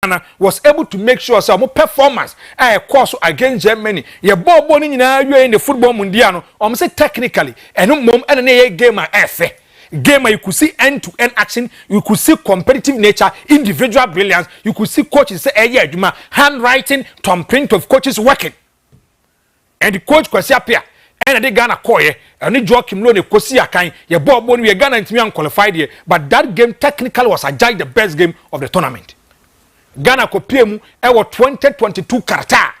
Ghana was able to make sure some performance course against Germany. Your ball boning in the football mundial. Say technically, and mom and a game game you could see end-to-end action, you could see competitive nature, individual brilliance, you could see coaches say, yeah, handwriting, thumbprint of coaches working. And the coach was appear. And they Ghana koye, and they joke him loan a kosia kind, your ball bone we Ghana into me unqualified here. But that game technically was the best game of the tournament. Ghana ko PM ewo 2022 Qatar.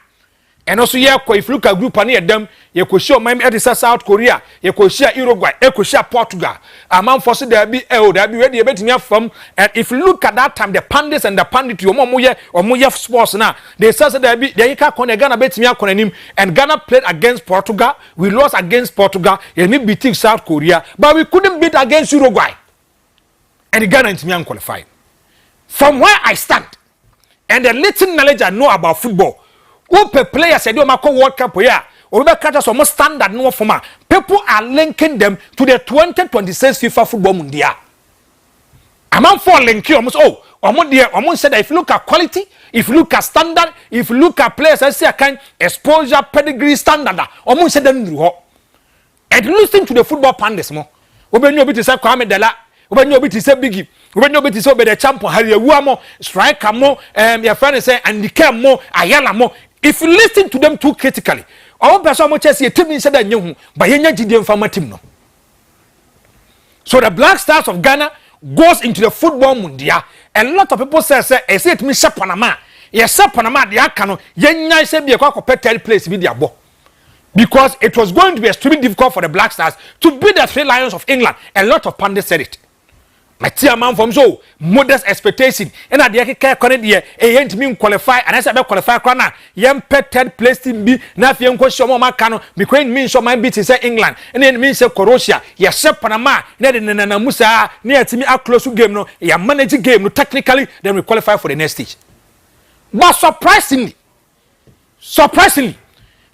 And also if you look at group and them, you could show my South Korea, you could share Uruguay, you could share Portugal. A man for there be ready a bit from. And if you look at that time, the pundits and the pandit or Moya sports now, they said there be the Ghana bet me him, and Ghana played against Portugal. We lost against Portugal, and we beat South Korea, but we couldn't beat against Uruguay. And the Ghana into me unqualified. From where I stand, and the little knowledge I know about football. Open players said, "You make World Cup here. We be catch some standard no format. People are linking them to the 2026 FIFA Football Mundial. A man for linking almost almost said that if you look at quality, if you look at standard, if you look at players, I say a kind exposure pedigree standard. Almost said them and listen to the football pundits more. We be no bit to say Kwame Dela. We no bit to say Biggie. We no bit to say the champion Harry Wuamo, striker more. Your friend say and the care more, Ayala more. If you listen to them too critically, all person much as you team said that you but you need from team no. So the Black Stars of Ghana goes into the football mundial. A lot of people say it me Panama. Yes, Panama the Akano, yen say be a third place with their ball. Because it was going to be extremely difficult for the Black Stars to beat the Three Lions of England. A lot of pundits said it. My dear man from so modest expectation and at the care connect here a mean qualify and as I qualify corner yam pet third place team be na fi enko shomo makano because means so my beat say England and then means say Croatia ya shep Panama na musa near to me a close game no ya manage game no technically then we qualify for the next stage. But surprisingly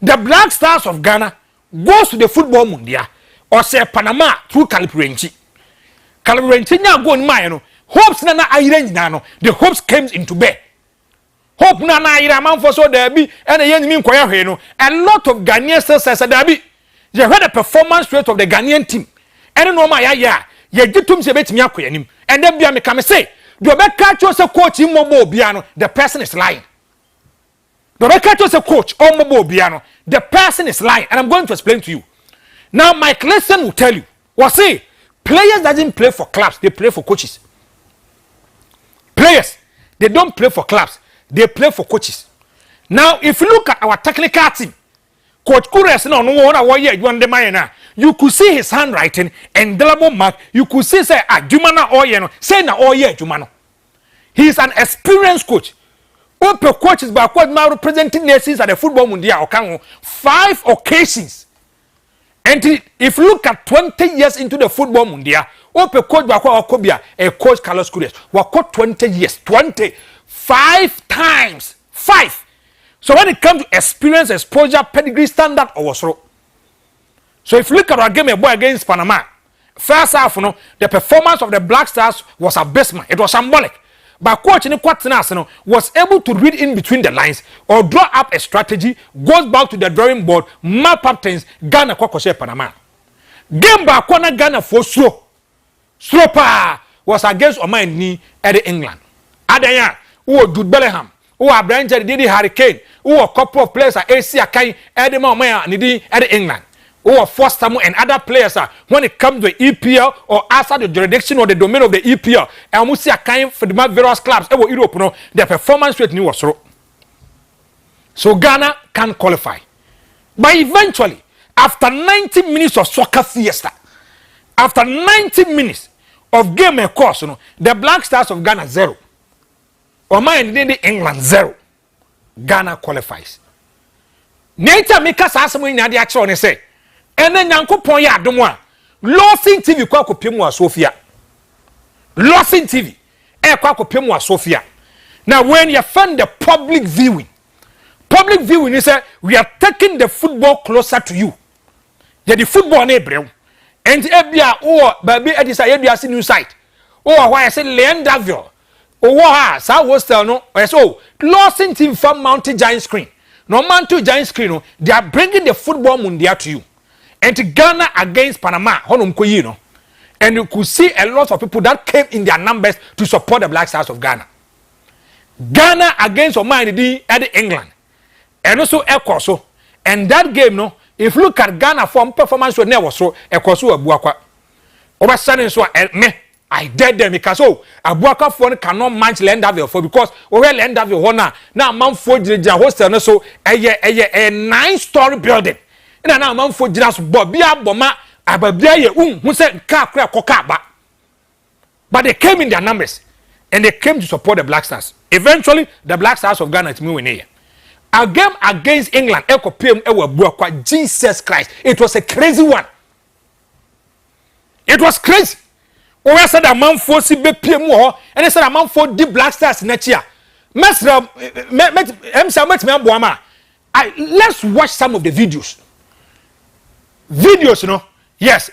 the Black Stars of Ghana goes to the football mundial or say Panama through Calipurenchi. Calibrantinya go in my hopes na iron nano. The hopes came into bear. Hope na ira man for so there be and a young mean choir. A lot of Ghanaians says there be. You heard the performance rate of the Ghanaian team. And no my ya get to bet me him. And then be a come say, do be catch us a coach in Mobo Biano, the person is lying. Do be catch us a coach or Mobo Biano, the person is lying. And I'm going to explain to you. Now Mike Lawson will tell you. What say? Players doesn't play for clubs, they play for coaches. Players, they don't play for clubs, they play for coaches. Now, if you look at our technical team, Coach Kures, you could see his handwriting and indelible mark. You could see say Jumana Oyeno, say na Oye Jumano. He is an experienced coach. Open coaches by what now representing nations at the football mundial 5 occasions. And if you look at 20 years into the football mundial, Ope coach Bakwa Okobia, a coach Carlos Kures, wako 20 years, 5 times. 5. So when it comes to experience, exposure, pedigree, standard, or so. So if you look at our game against Panama, first half, the performance of the Black Stars was abysmal. It was symbolic. But coach was able to read in between the lines or draw up a strategy, goes back to the drawing board, map up things, Ghana Kwakoshe Panama. Game back corner Ghana for slow. Slow pa was against Oman at England. Adaya, who Jude Bellingham, who are Brian Didi Hurricane, who a couple of players at AC Akai, Edema Maya, Nidi at England. Or Fostermo and other players when it comes to the EPL or outside the jurisdiction or the domain of the EPL. And we see a kind for the various clubs over Europe, their performance rate was so. So Ghana can qualify. But eventually, after 90 minutes of soccer fiesta, after 90 minutes of game and course, the Black Stars of Ghana 0. Oman England 0. Ghana qualifies. Nature make us ask me in the action and say, and then Yankopon ya domwa Lawson TV kwa kopemu wa Sofia. Lawson TV kwa kopemu wa Sofia. Now when you find the public viewing is say we are taking the football closer to you. The football na ebreu. And ebia baby edisa ebia see new site. Why I say Leandaville owo ha sa hostel no so Lawson team from Mount Giant screen no Mount Giant screen no they are bringing the football mundial to you and Ghana against Panama honom ko yi no and you could see a lot of people that came in their numbers to support the Black Stars of Ghana. Ghana against Oman at England and also Ekoso and that game no if you look at Ghana form performance was never so Ekoso abuakwa over sudden so me I dead them because so abuaka phone cannot match Lendaville for because over Lendaville now man for the hostel no so a 9-story building and now man for just bobia boma ababia ye who said car crack kokaba but they came in their numbers and they came to support the Black Stars. Eventually the Black Stars of Ghana is moving here. A game against England Jesus Christ, it was a crazy one. It was crazy. We said a man for CBPM war, and they said a man for the Black Stars next year. Let's watch some of the videos. Videos, you know. Yes.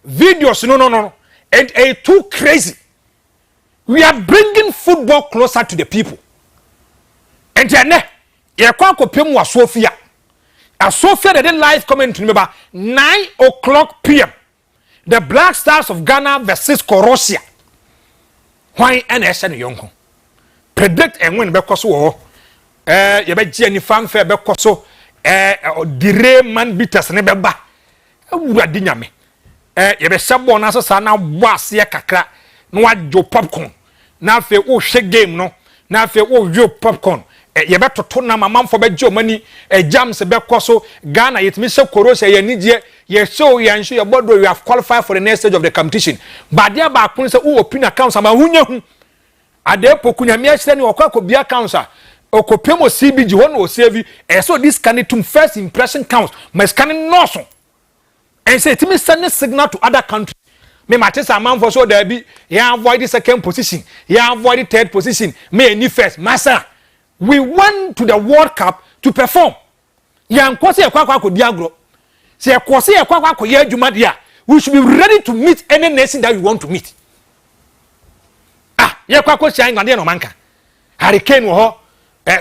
Videos, no. And too crazy. We are bringing football closer to the people. And then, Sophia. A Sophia that did live comment to me about 9 o'clock p.m. The Black Stars of Ghana versus Croatia. Why NSN Yonko? Predict and win because you bet Jenny fanfare because dire man bitters never ba. Dinyame. You bet someone else sana was ya kakra no jo popcorn. Now fe o shake game no. Now fe o yo popcorn. You better to na mama for be money jams be koso Ghana yet me say Croatia ye nije ye show ye ensure your body you have qualified for the next stage of the competition but there ba kun say who open accounts ama hunya hu ade pokunya me ahire ni okwa bia accounts a okopem o CBG won o save so this can to first impression counts mas can no so and say it me send signal to other countries me matches a man for so there be ya avoid the second position ya avoid the third position me any first massa. We went to the World Cup to perform. Yankwasi ekwa ko diagro. Se ekwasi ekwa ko ye adwuma dia. We should be ready to meet any nation that we want to meet. Ye kwa ko shine ngade no manka. Hurricane wo ho,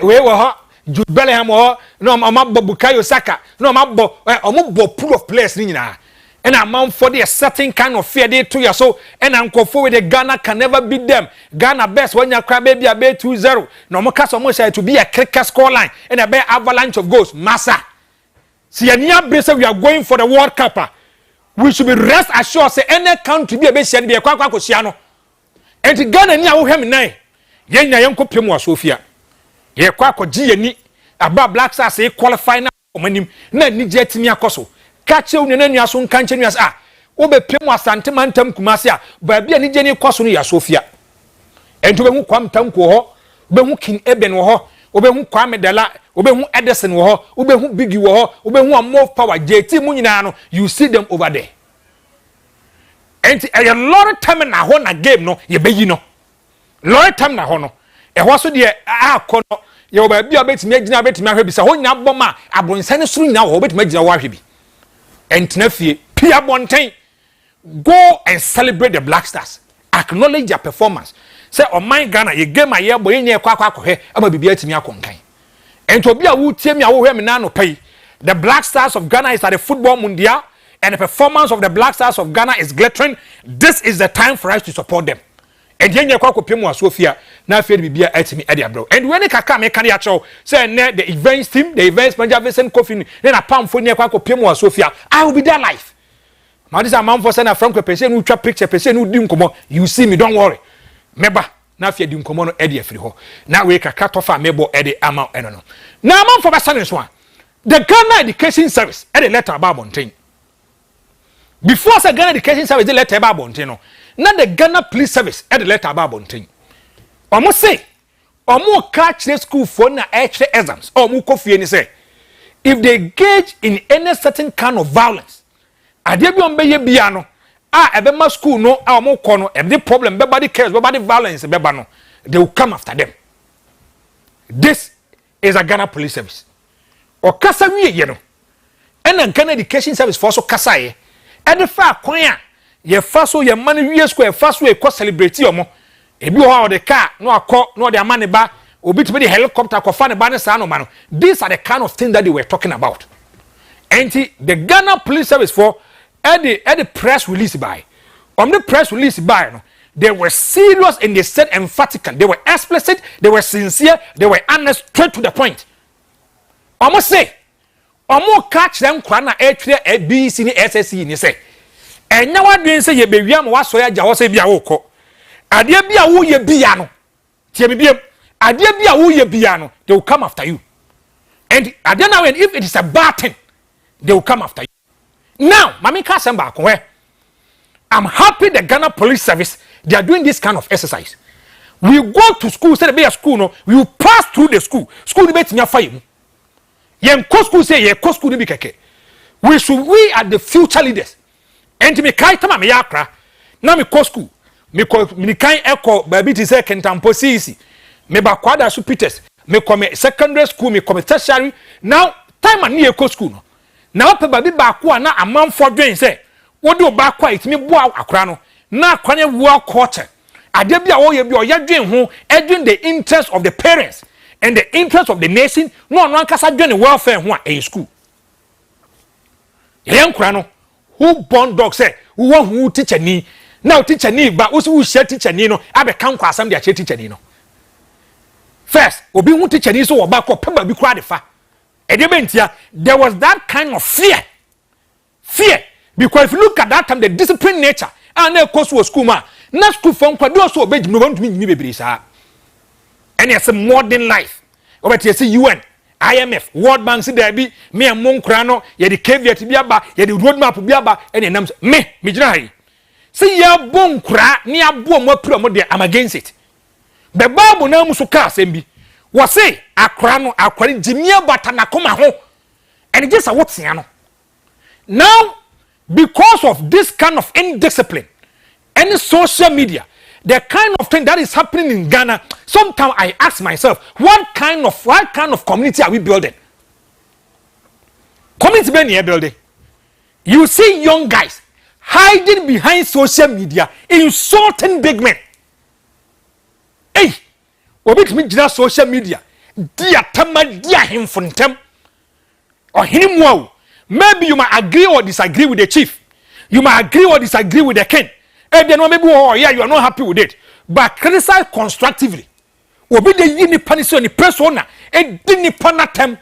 we wo ho, Jude Bellingham wo ho, no mabbo Bukayo Saka, no mabbo ombo pool of players ni nyina. And a man for the certain kind of fear they to you so and uncle with the Ghana can never beat them. Ghana best when you cry baby a bay 2-0. No more cast almost to be a cricket score line and a bear avalanche of goals. Massa. See a near brace we are going for the World Cup. We should be rest assured say any country be a base and be a quackosiano. And to Ghana near him nay. Yen yanko Pimo Sophia. Ye quacko G ni about Black Stars say qualify now when him na ni jet me a coso. Catch you in any asun canchen as Obe Pimo Asante Mantam Kumasia, but be any Jenny Cosunia Sophia. And to be who come Tanko, be who King Eben wo, Obe who Kwame Dela, Obe who Edison wo, Obe who Biggie wo, Obe who more power, JT Muninano, you see them over there. And a lot of time in a hona game, no, ye be you know. Lot of time na hono. E was so dear, kono, you be a bit making a bit my so when you bomber, I bring Sanus now, or bit make the wahibi. And Tnefie, Pia Bontain, go and celebrate the Black Stars. Acknowledge their performance. Say, oh my Ghana, you get my year, boy, in your quack, I'm a baby to me a contain. And to be a wood team, you will nano pay. The Black Stars of Ghana is at the football mundial, and the performance of the Black Stars of Ghana is glittering. This is the time for us to support them. And then you quack Pimo Sophia, now feel be a at me, Eddie bro. And when it can make a show, say, the events team, the events manager, and coffee, then a pound for near quack Pimo Sophia, I will be there live. This a man for send a Franko person who trap picture, person who didn't come on. You see me, don't worry. Meba, now if you didn't come on Eddie free ho. Now we can cut off a mebo Eddie amount, I don't know. Now, man for my one. The Ghana Education Service, Eddie letter about Bontain. Before the Ghana Education Service, the letter about Bontain. Now the Ghana Police Service had a letter about Bontain. Almost say, or more catch the school for na extra exams, or more coffee and say, if they engage in any certain kind of violence, I did be on piano, a school no, our more corner, and the problem, everybody cares, everybody violence, bebano, they will come after them. This is a Ghana Police Service. Or Kasawi, you know, and a Ghana Education Service for so Kasai, and the far choir. Ye faso ye money we square fast way ko celebrate yo mo ebi ho the car no akọ no the amane ba obi to be the helicopter ko fa ne ba ne sa no ma no. These are the kind of things that they were talking about. And the Ghana Police Service for at the press release by on the press release by no, they were serious and they said emphatically, they were explicit, they were sincere, they were honest, straight to the point. Almost say almost catch them kwana A B C SSC ni say and now what doing say ye be wiam wa so ya ja wo say bia wo ko ade bia wo ye bia no tie me bia ade bia wo ye bia no they will come after you. And ade now if it is a bad thing they will come after you. Now mami ka sem ba ko where I'm happy the Ghana Police Service they are doing this kind of exercise. We go to school say be a school no we will pass through the school ni betinya fa yimu yen ko school say ye ko school ni bi keke we are the future leaders. And me kai tama me yakra na me ko school me kan eko baby ti say kentampo cc me ba kwada su Peters me come secondary school me come tertiary now time an ye ko school no na ope baby ba ko na amanfo dwen say wo do ba kwa itimi bo akra no na kwanye wo culture ade bia wo ye bi o ye dwen ho edwen the interest of the parents and the interest of the nation no no ankasa dwen welfare ho a school yen kura no who born dog say who teacher ni now teacher ni ba who share teacher ni no abe kan kwa asam dia share teacher ni no first obi who teacher ni so wo ba ko peba bi kura de fa edebentia there was that kind of fear because if you look at that time the discipline nature and na course was school ma na school from kwa do so obej no want me bebre sa and it's a modern life obeti say UN IMF World Bank say there be me amon kra no ye the caveat bi aba ye the roadmap bi aba and nam me gina hai say ya bon kra ni abo mo apura mo de am against it the bible na muso ka asem bi wo say akra no akwari jimia bata na koma ho and just a what no now because of this kind of indiscipline and social media the kind of thing that is happening in Ghana, sometimes I ask myself, what kind of community are we building? Community building. You see young guys hiding behind social media, insulting big men. Hey, what me jina social media? Dia tama dia him funtem. Or him wow. Maybe you might agree or disagree with the chief. You might agree or disagree with the king. And then maybe oh yeah you are not happy with it, but criticize constructively. Obi de yini paniso ni persona e dini panatem.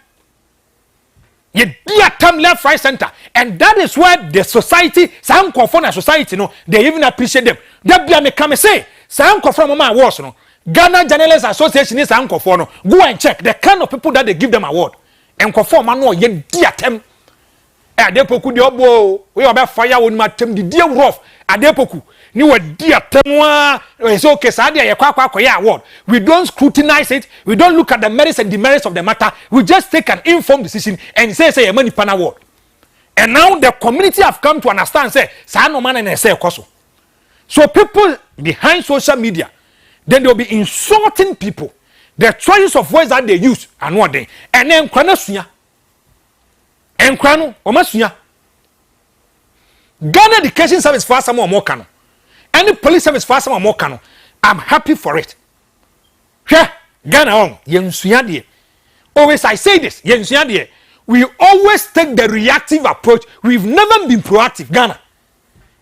Ye dia tam left right center, and that is why the society some conform society no they even appreciate them. That be me come say some conform mama awards no Ghana Journalists Association is some conform no go and check the kind of people that they give them award and conform no ye dia tem. Adepoku de obo we oba fire won matem di dia rough adepoku ni we dia temwa so okay sa dia ye kwa ya award we don't scrutinize it, we don't look at the merits and demerits of the matter, we just take an informed decision and say money pan award. And now the community have come to understand say sa no man na say koso. So people behind social media then they'll be insulting people, the choice of words that they use and what they and then kwanasuya enkrano omasuya Ghana Education Service for some more kano any police service for some more kano I'm happy for it. Yeah, Ghana on yensuya de always I say this yensuya de we always take the reactive approach, we've never been proactive. Ghana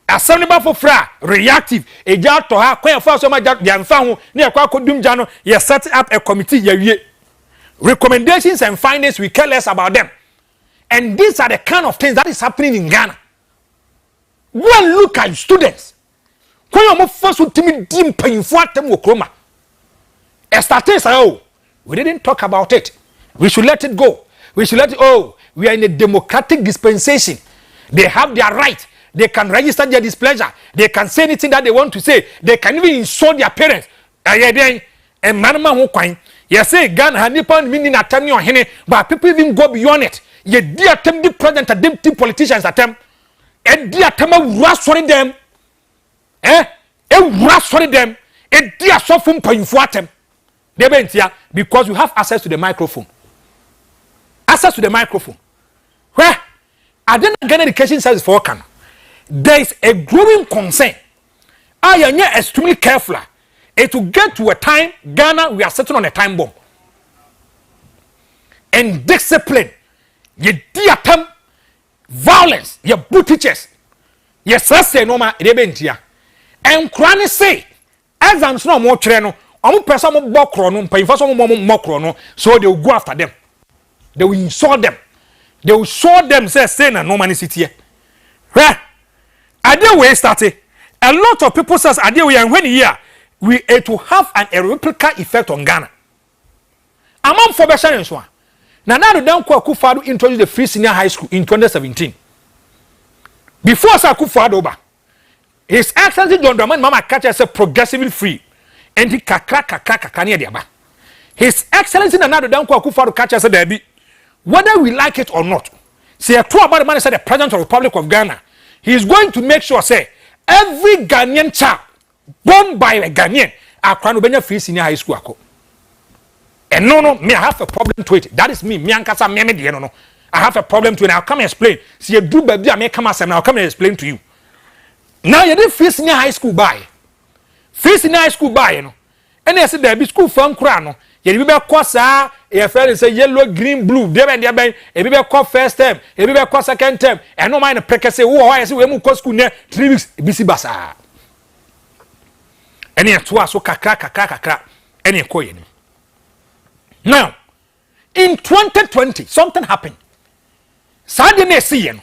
assemble for fra reactive eja to ha kwen fa so ma ja mfa ho ne akwa kodum ja no ye set up a committee ye wie recommendations and findings we care less about them. And these are the kind of things that is happening in Ghana. Go and look at students. When you first ultimate dim pain for them wokroma. We didn't talk about it. We should let it go. We should let it we are in a democratic dispensation. They have their right. They can register their displeasure. They can say anything that they want to say. They can even insult their parents. And manama who coin. You say Ghana had nippon meaning at time your henny, but people even go beyond it. Ye dear tem the president and them two politicians at them. And dear tema rush for them. Rush for them. And dear so from paying for them. They went here because you have access to the microphone. Access to the microphone. Where I didn't get education service for can. There is a growing concern. I am extremely careful. It will get to a time, Ghana, we are sitting on a time bomb. And discipline, you diatem, violence, you boot teachers, yes, say no ma, rebentia. And Krani say, as I'm no more treno, I'm person of Bokrono, pay for some more Mokrono, so they will go after them. They will insult them. They will show them, say, no money city. Where? Are they way started? A lot of people says, are they way and when here, it will have a replica effect on Ghana. Among for Beshan one. Now, Akufo-Addo introduced the free senior high school in 2017. Before Akufo-Addo over, His Excellency John Dramani Mahama Abacha said progressively free. And he kakra near the aba. His Excellency Akufo-Addo Abacha said there be, whether we like it or not, say a true about the man said the President of the Republic of Ghana, he is going to make sure say every Ghanaian child born by a Ghanaian are free senior high school. And no, me, I have a problem to it. That is me. Me ankasa me no. I have a problem to it. I'll come and explain. See, you do baby, I may come and I'll come and explain to you. Now you did free senior high school buy. Free senior high school buy, you know. And I said there be school from Krano. You be kosa, your friend say yellow, green, blue. There be a be call first term, a be call second term. And no mind a preker say, oh, I say we move school near 3 weeks. BC basa. And you two so kakra. And you call you. Now, in 2020, something happened. Sadly, see, and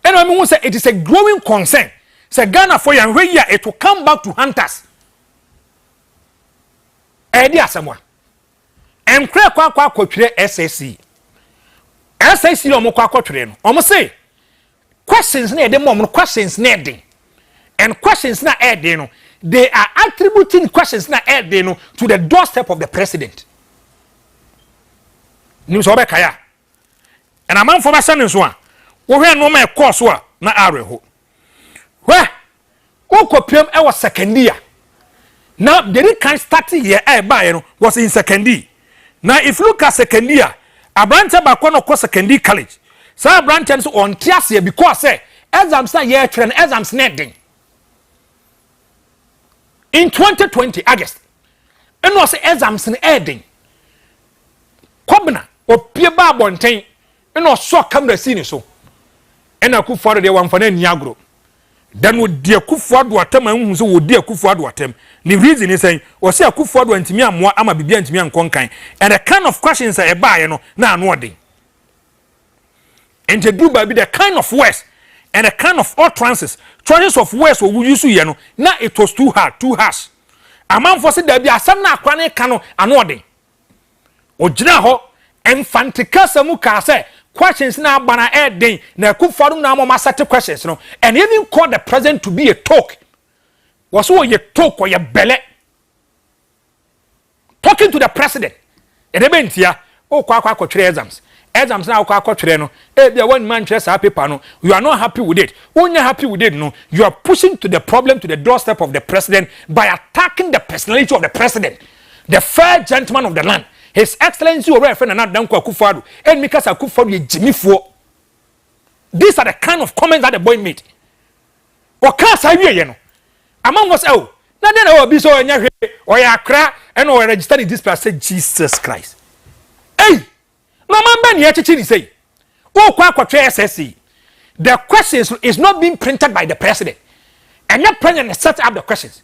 I mean, say it is a growing concern. Say Ghana for young year, it will come back to hunters. Idea someone. And crack SSC. SSC or Mokwa almost say questions near the moment, questions needing. And questions not adding. They are attributing questions not adding to the doorstep of the president. News over kaya. And a man for my son is one. We no more course na areho. Where? Okopium was second year. Now the kind starting year was in second year. Now if you look at second year, a branch of Bakono second year college. So branches on Tiasia because say exams are year trend exams netting. In 2020 August, and was exams in adding. Kobna or Pieba Bontain, and no so come the scene so. And I could follow the one for the Niagro. Then would dear Akufo-Addo attempt and who would dear Akufo-Addo attempt. The reason is saying, or say Akufo-Addo and Timia more, I'm a baby and Timia and Conkai. And the kind of questions I buy, now nodding. And to do by the kind of words and the kind of utterances, choices of words or use you now it was too hard, too harsh. A man for said there be a some now chronic cano and nodding. Ojinaho and Fanticasa Muka say questions now bana air day na Akufo-Addo now more certain questions no and even call the president to be a talk. Was so you talk or your belly talking to the president. Edebentia oh kwa exams. Exams now kwa no there one man just happy pano. You are not happy with it. When you're happy with it, no, you are pushing to the problem to the doorstep of the president by attacking the personality of the president, the fair gentleman of the land. His Excellency or friend and not Danko Akufo-Addo and because Akufo-Addo is Jimmy for. These are the kind of comments that the boy made. Or can't I hear you know? Among us, oh, now then I will be so in your or you cry and or register in this place. Say Jesus Christ. Hey, no man ban here to say. Oh, kwa SSC. The questions is not being printed by the president, and your president set up the questions.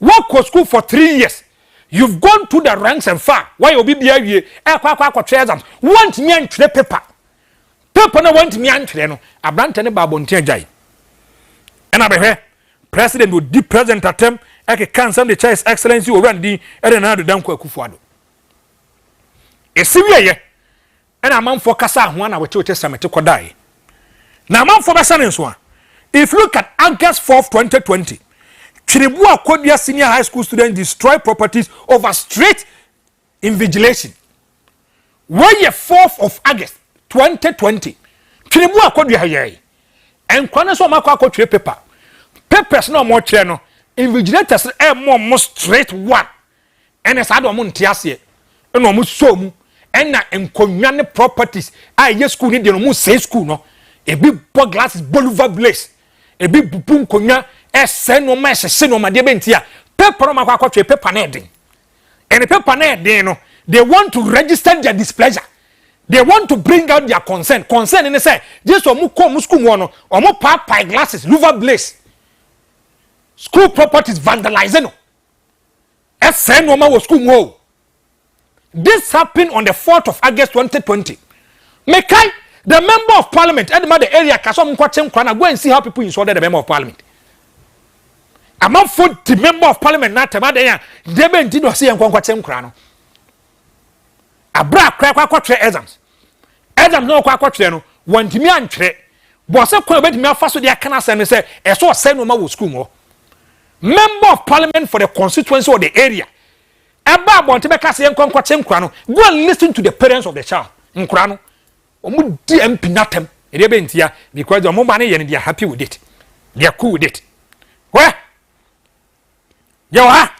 Work for school for 3 years. You've gone to the ranks and far. Why you be here? Exams. Want me and the paper. Paper no want me and no. A brand and babon jai. And I be here. President would deep present attempt. I can some the His Excellency or Randy and another Danko Akufo-Addo. A severe and a man for Kasa one hour to testament to die. Now, man for Bassan's one. If you look at August 4th, 2020. Chiribua Kodia senior high school students destroy properties over straight invigilation. Where ye 4th of August 2020. Chiribua Kodia here. And Kwanaso Makako paper. Papers no more channel. Invigilators more straight one. And as I don't want Tiasia. And almost so. And na encomiane properties. I yes school need no say school no. A big glasses boulevard blaze. A big bupun konya. Send no mess, send no my bentia. paper ma kwa paper na edin. And the paper na edin no, they want to register their displeasure. They want to bring out their concern. Concern in the say, just omu come school no, omu pie glasses, louver blaze. School properties vandalizing. SN no was school mo. This happened on the 4th of August 2020. Mekai, the member of parliament, at the area, Kasom Kwatem Kwana, go and see how people insulted the member of parliament. Among food, the member of parliament, not about there, they did not see and Kwatem Krano. A bra crack exams. Exams no quack one to me and tre. Was a quite me first with their canas and say, I saw a same was school more. Member of parliament for the constituency of the area. Eba want to make us young Kwatem Krano. Go and listen to the parents of the child in Krano. Omu MP natem. Ebentia because the money and they are happy with it. They are cool with it. Where? Yo ha.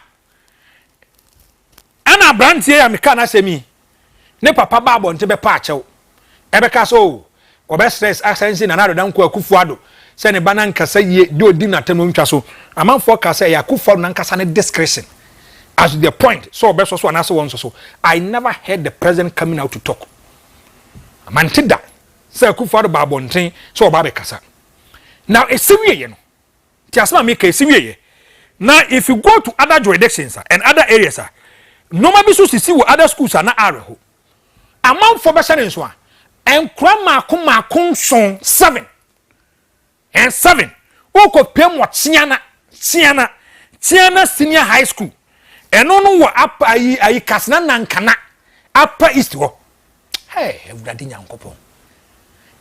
Ana brand here me kana say me. Ne papa babo nte be pa chew. Ebeka so obe stress accent na na dan ko akufuado. Se ne banan kasa ye di odi natem ntwa so. Amanfo kasa ya akufuado nan kasa ne discretion. As the point so obe so na so won so. I never heard the president coming out to talk. Mantida say akufuado babo nten so oba be kasa. Now esiwie ye no. Ti asema make esiwie ye. Now, if you go to other jurisdictions and other areas, normally so see other schools are not areho. Amount for better in one, and grandma come son 7 and 7. Oko pay more Tiana Senior High School, and no what up I Kasna Nankana upper east wo. Hey, everybody young couple.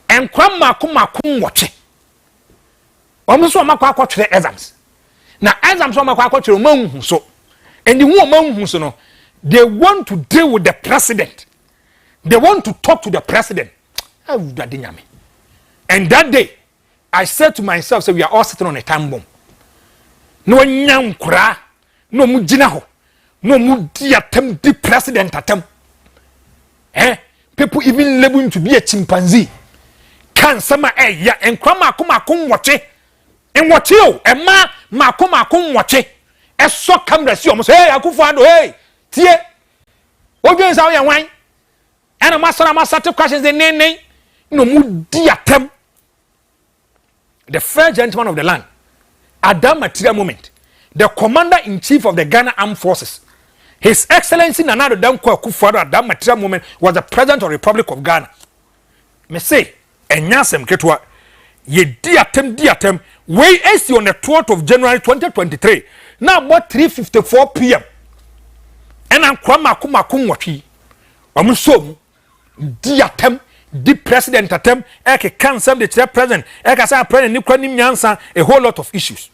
And grandma come watch it. Almost one watch the exams. Now, as I'm so much so, and the woman who so they want to deal with the president. They want to talk to the president. And that day, I said to myself, so we are all sitting on a time bomb. No nyam kura, no mujinaho, no mudiatem the president atem. People even label him to be a chimpanzee. Can summer ya and krama kuma watch it. And what you and ma come watch it. A so camera see almost hey Akufo-Addo hey tie ogen sa ya wan and a master questions the name no mu di atem. The first gentleman of the land at that material moment, the commander-in-chief of the Ghana Armed Forces, His Excellency Nana Addo Dankwa Akufo-Addo at that material moment was the president of the Republic of Ghana. Me say enyasem ketwa ye di atem we is on the 12th of January 2023 now about 3:54 p.m. and I'm kwama watchi omusom di atem di president atem eke cancel the chair president eke say president ni kwani nyansa a whole lot of issues.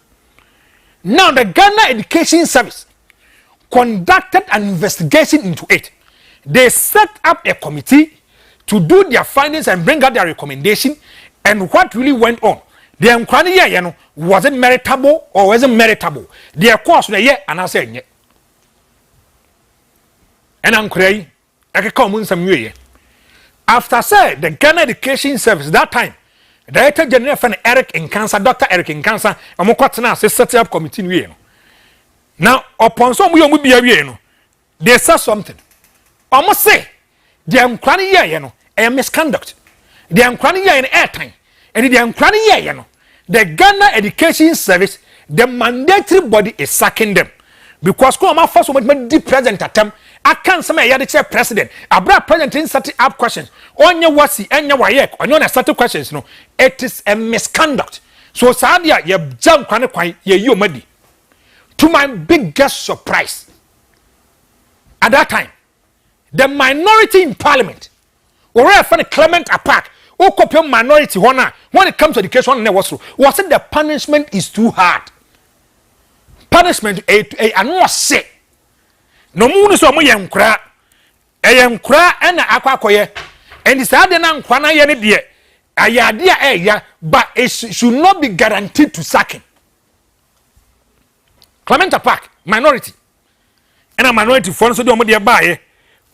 Now the Ghana Education Service conducted an investigation into it. They set up a committee to do their findings and bring out their recommendation and what really went on. The inquiry here, was it meritable or wasn't meritable? Their course and I said, and I'm crying, I can come in some way. After say the Ghana Education Service that time, Director General for Eric in Cancer, Dr. Eric in Cancer, and Mokwatana set up committee. Now, upon some we will be a they said something. I must say, the inquiry here, a misconduct. The inquiry here in airtime. And the inquiry here, the Ghana Education Service, the mandatory body is sacking them. Because come first woman the president attempt, I can't say I chair president. I brought president in setting up questions. On your wasi and your wayek, on your certain questions, no. It is a misconduct. So Sadia, you jump quite you muddy. To my biggest surprise, at that time, the minority in parliament, or a Clement Apak, who copy minority when it comes to education, was it the punishment is too hard? Punishment, I know say. No moon so my young cra, a young cra and aquacoye, and it's hard enough when I any dear. But it should not be guaranteed to sacking. Clement Apak, minority. And a minority for so do my dear buy,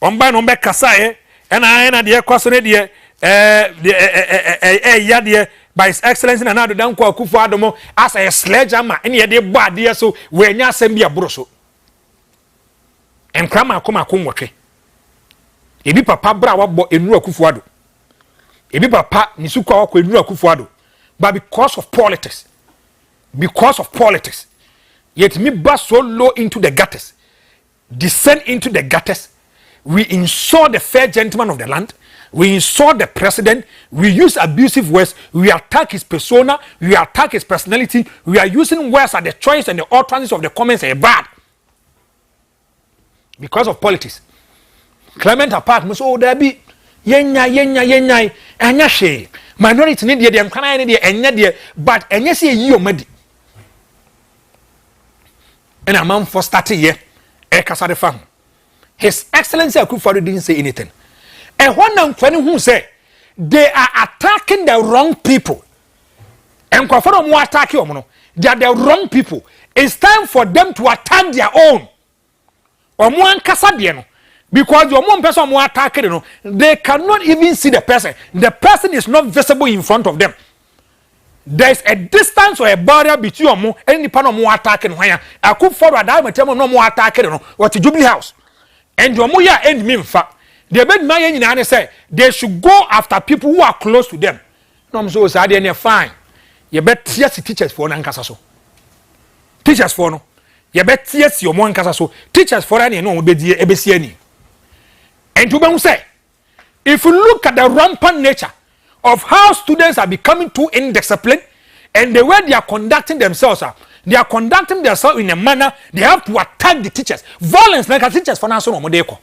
on by no back casaye, and I and dear question dear, yadia, by His Excellency na do dan kwa kufu adomo as a sledgehammer ene ye de bo ade so we nya asem bia boroso enkrama akoma konwotwe ebi papa bra wabo enu akufu ado ebi papa nisuko akwa enu akufu ado but because of politics yet me bust so low into the gutters descend into the gutters. We insult the fair gentleman of the land. We insult the president. We use abusive words. We attack his persona. We attack his personality. We are using words at the choice and the utterances of the comments are bad. Because of politics. Clement apart must oh there be yenya enya she minority need the nkana need enya de but enya say yi omadi. And a man for starting here Ekasade fam. His Excellency Akufo-Addo didn't say anything. And when who say they are attacking the wrong people. And Akufo-Addo mo attack you, they are the wrong people. It's time for them to attack their own. Omo ankasa de no. Because the omo person mo attack no, they cannot even see the person. The person is not visible in front of them. There is a distance or a barrier between omo and the pan of mo attacking when Akufo-Addo that me tell no mo attacking no what Jubilee House. And the omo ya end me in fact. They made my and say they should go after people who are close to them. No so say they fine. You bet yes teachers for nankasa so. Teachers for no. You bet yes your mo nankasa so. Teachers for any no be die ebesi ani. And to be say if you look at the rampant nature of how students are becoming too indisciplined and the way they are conducting themselves they are conducting themselves in a manner they have to attack the teachers. Violence like teachers for now so no modeko.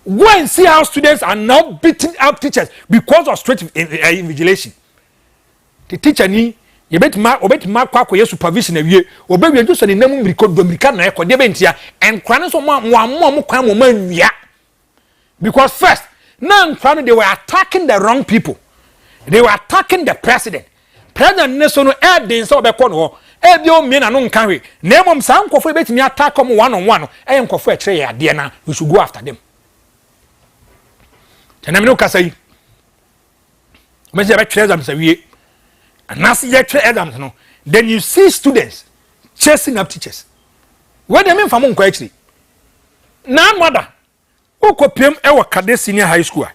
Go and see how students are now beating up teachers because of straight invigilation. The teacher ni you bet ma kwa supervision awie obewie nto so ne nam record domirika na ekode bentia enkwane so mo kwan mo manwia because first now they were attacking the wrong people. They were attacking the president. President Nesono air den so be kono e bi o mi na no nkan we na emom sa nkofo betimi attack them one on one e nkofo e kire ya de na we should go after them. Tena me no kasa yi me je be kire exams awie anas ye kire exams no then you see students chasing up teachers where they mean from nkwa akiri na mother okopiem e wo Kade Senior High School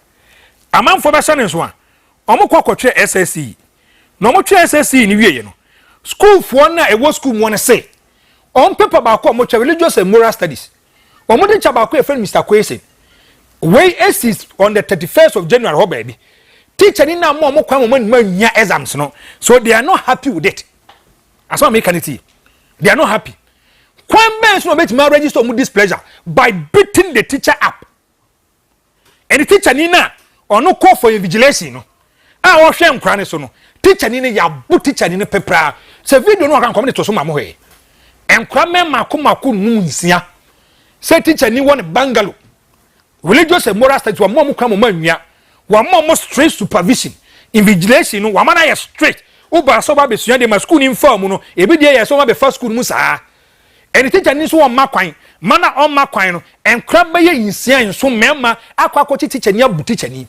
amanfo be sane so a omo kwakotwe SSC no mo twe SSC ni wieye no school for na e wo school mo ne say on paper ba ko mo twe religious and moral studies omo de chaba ko e friend Mr. Kwesi wey is on the 31st of January ho baby teacher ni na mo kwan mo nya exams no so they are not happy with it as what make it they are not happy kwan ben so bet ma register mo displeasure by beating the teacher up and the teacher ni na ono call for invigilation no a wo hwe nkra ne so no teacher ni ya bu teacher ni pepra se video no kan come to so ma mo he nkra me mako nu nsia se teacher ni won bangalo religious and moral studies wa mo kwa mo manwia wa mo straight supervision invigilation no wa mana ya straight o ba so ba be sua de ma school ni inform no e bi de ya so ma be first school mu saa and teacher ni so won makwan mana on makwan no nkra be ye nsia nso mema akwa teacher ni abu teacher ni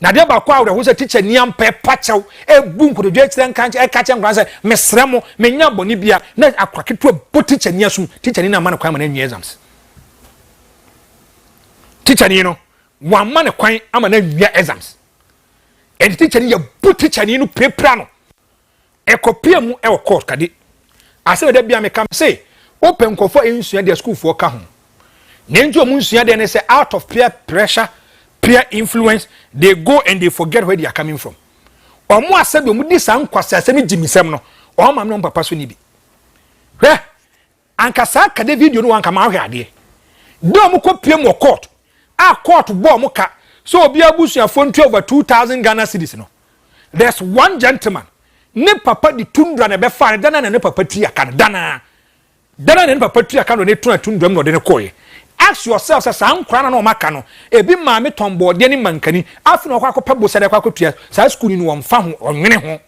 na de ba kwa wo se teacher ni ampe pachew e bu nkododwe kire nkan e ka che nkran se mesremo menya boni bia na akwa keto bu teacher ni asu teacher ni na mana kwan ma na nwie exams teacher ni no wa ma ne kwan ama na nwie exams and teacher ni ya bu teacher ni no prepra no e kopia mu e wo court Kade ase de bia me kam say open kofo ensua de school for ka ho nenjo mu nsua de ne say out of peer pressure peer influence they go and they forget where they are coming from omo asabe mu di san kwasa asemi jimisem no o mam no papa so ni bi hwe ankasa Kade video no wanka ma hwe ade do mu kopie mu court a court bo mu ka so obi abusuafo ntu over 2000 Ghana cedis no there's one gentleman ne papa di tundra na be fa dana na ne papa tri aka dana na ne papa tri aka no ne tundra no de ne koye. Ask yourself say san kwana na o maka no ebi maame tombo de ni mankani afi na kwa kopa bosade kwa kotua sa school ni wo mfa ho onwene ho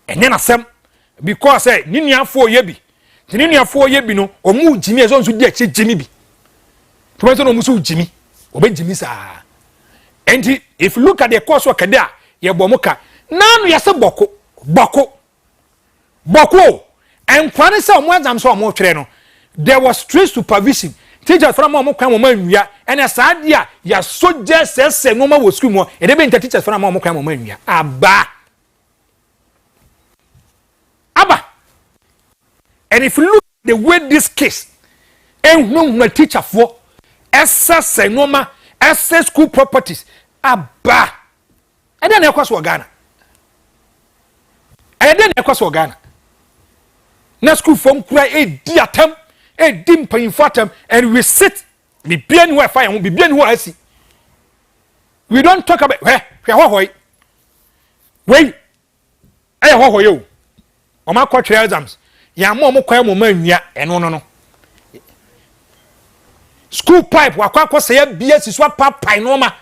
enye na sem because say ni nuafo ye bi ni nuafo ye bi no omu jimi ezo nso di achi jimi bi to be so no musu jimi obe jimi sa and if you look at the course of Kade ye bo muka Now you say boko. And kwani say omo exam so omo twere no. There was strict supervision. Teachers from omo kwan omo anwia and asadia ya soldiers say no ma wo school mo. E dey be teachers from omo kwan omo anwia. Aba. And if you look at the way this case, and no teacher for SS Noma, SS school properties, Abba. And then of course Ghana. And then of course Ghana. Na school from cry a diatem, a dim pain fatum, and we sit, be bien where fire won't be bien where I see. We don't talk about wait. Hey, how are you? On my court exams. Ya mo kwa mo manwia eno no school pipe wakwa say ya BS so papai no ma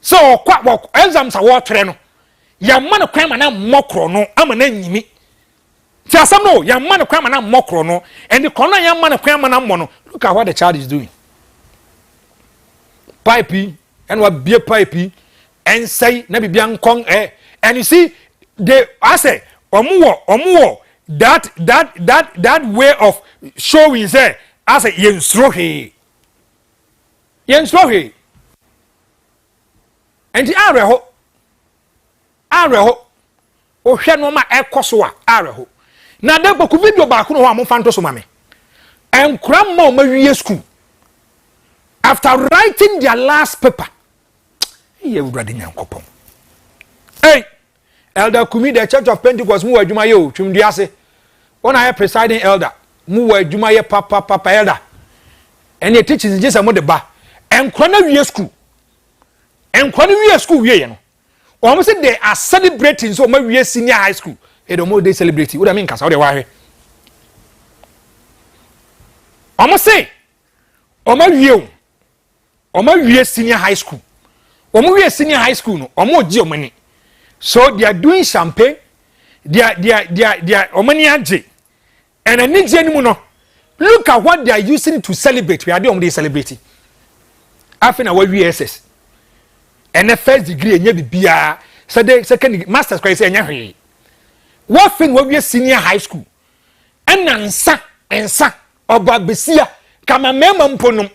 so kwa exams awo twere no ya ma no kwa ma na mokro no ama na nyimi ti asam no ya ma no kwa ma na mokro no and the corner ya ma no kwa ma na mo no look at what the child is doing pipe and what be pipe and say na bibia nkon and you see they I say omuwo that way of showing say as a yensrohe and the areho o hwe no ma ekoso a areho na de boku video ba ko no ho amfa nto so mame enkura ma o mawie school after writing their last paper ye wurade nyankopon hey Elder Kumi, the Church of Pentecost, mu adwuma ye o twumdu ase. Ona ye presiding elder, mu adwuma ye papa elder. And the teachings just am de ba. Enkwa na wie school. Enkwa na wie school wie ye no. O say they are celebrating so ma wie senior high school. E do mo dey celebrate. What I mean kasa o de wa hwe. O say o ma wie o. O ma wie senior high school. O mo wie senior high school no, o mo gi o mani. So they are doing champagne, they are omaniaje, and a next no. Look at what they are using to celebrate. We are doing celebrating. After our VSS, and the first degree and BBA, so the second master's class and what thing will be a senior high school? And nansa or Babesia, come a memon ponum,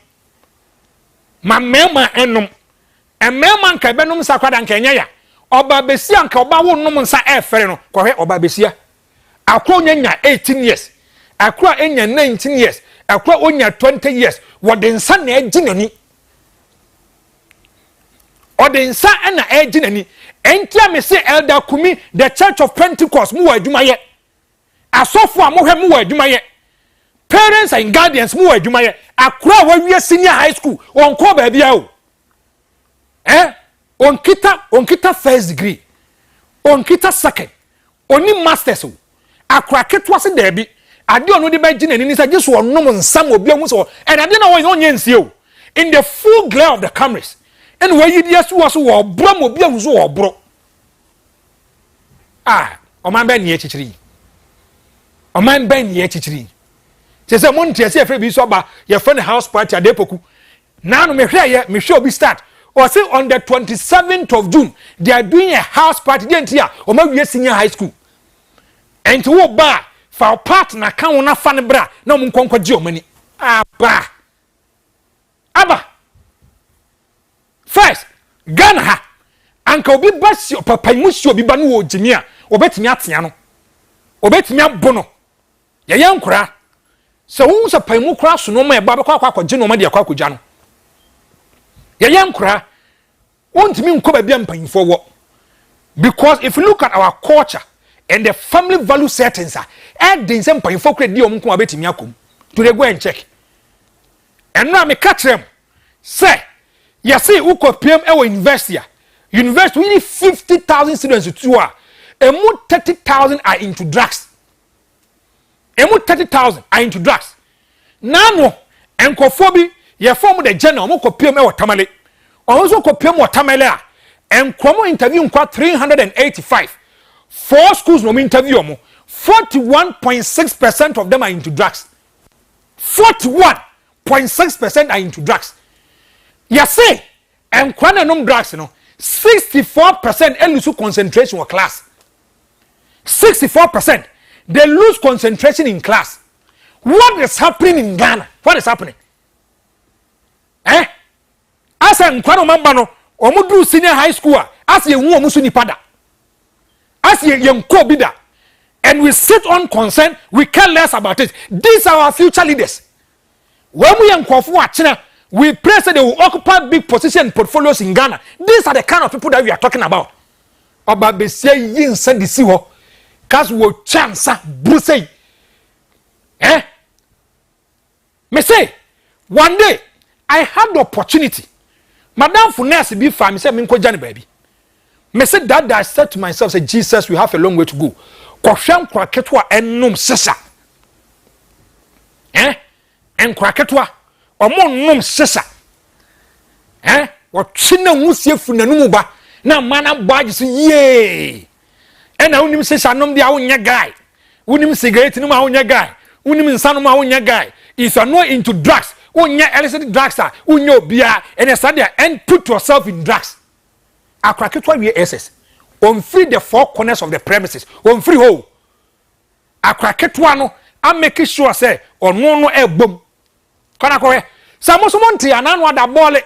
my mema enum, and memon cabenum sacred and Kenya. Oba besia nka oba wo nom nsa efere no kohwe oba besia akwa onyanya 18 years akwa enya 19 years akwa onya 20 years wode nsa na eginani ode nsa na eginani entia me se Elder Kumi the Church of Pentecost mu adwuma ye asofo amohwe mu adwuma ye parents and guardians mu adwuma akwa wa wie senior high school onko ba bia o onkita first degree onkita second oni masters o akwa ketwa se da bi ade ono de ba gina ni sa giso onom nsam obi amu so and ade na onye nsie o in the full glare of the cameras and where you dey so wo bro obi amu so wo bro o man ben ye chichiri o man ben ye chichiri se mon tie se efre bi so ba ye friend house party adepoku na no me hwe obi start or say on the 27th of June they are doing a house party there o ma wie senior high school and to wo ba for partner kan wona fa ne bra na mo nkonko gi o mani aba first Ghana ha anka obi ba si papa mu si obi ba no wo gimi a obetimi atea no obetimi abo no ye nkura se wo se pan mu kura so no ma e ba be kwa gi no ma de kwa gja no ye nkura wontimi nkoba bia mpanyifo wo because if you look at our culture and the family value settings den se mpanyifo kura di omko abetimi akom to dey go and check and now me catch them say you see ukopiem e university we need 50,000 students to emu 30,000 are into drugs nano enkofobi ye form the general mo kopiem e watamale also kopiem watamale a enkomo interview nkwa 385 four schools no interview mo 41.6% of them are into drugs 41.6% are into drugs you see enkwa na nom drugs no 64% lose concentration in class. 64%. They lose concentration in class. What is happening in Ghana? What is happening? As a nkwano mambano, omudu senior high school, as ye wu omusu ni pada. As ye yenko bida. And we sit on concern, we care less about it. These are our future leaders. When we yenko China, we pray that they will occupy big position and portfolios in Ghana. These are the kind of people that we are talking about. About be say yin send the siwo. Cause we chance bruce. Me say one day I had the opportunity. Madam Funesi be fine. Me say minko jani baby. Me say that I said to myself, say Jesus, we have a long way to go. Kwafyam kwaketwa enum sesa. En kwaketwa omo num sesa. Wo twina wusie funanum ba na mana baaji so ye. Na unim sesa nom dia wonya guy. Unim cigarette num a wonya guy. Unim nsanum a wonya guy. If you are not into drugs, wonya illicit drugs unyo bia and and put yourself in drugs. Akwaketwa we SS. On free the four corners of the premises. On free hole. Akwaketwa no am making sure say on no e bom. Kana ko Samoso monti ananwa da ball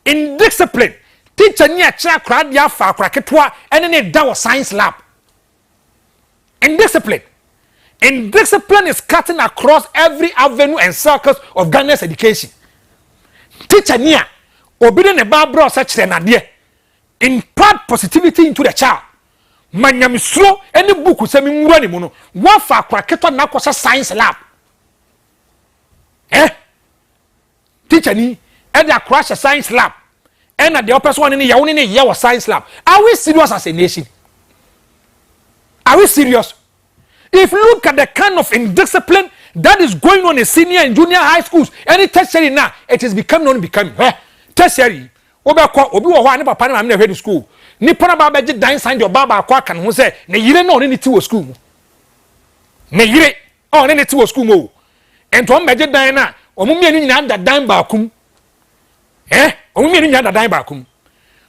indiscipline. Teacher ni acha kra dia fa akwaketwa ene ne da wo science lab. Indiscipline. Indiscipline is cutting across every avenue and circles of Ghana's education. Teacher ni a obide ne ba bro such na de impart positivity into the child. Manyamisro any book usemi nwura ni mu no wa fa akwaketwa na akosa science lab. Teacher ni and they crash a science lab. And the opposite one in the year science lab. Are we serious as a nation? Are we serious? If you look at the kind of indiscipline that is going on in senior and junior high schools, any tertiary now, it is becoming non-becoming. Tertiary. Obi wo ho ane papa na me hwe school. Nipa na ba be dan sign your baba akwa kan ho say na yire na oni ti wo school mu. Na yire oni ti wo school mu. Ento on be dan na omu mienu nyina da dan ba akum. Omu mienu nyina da dan ba akum.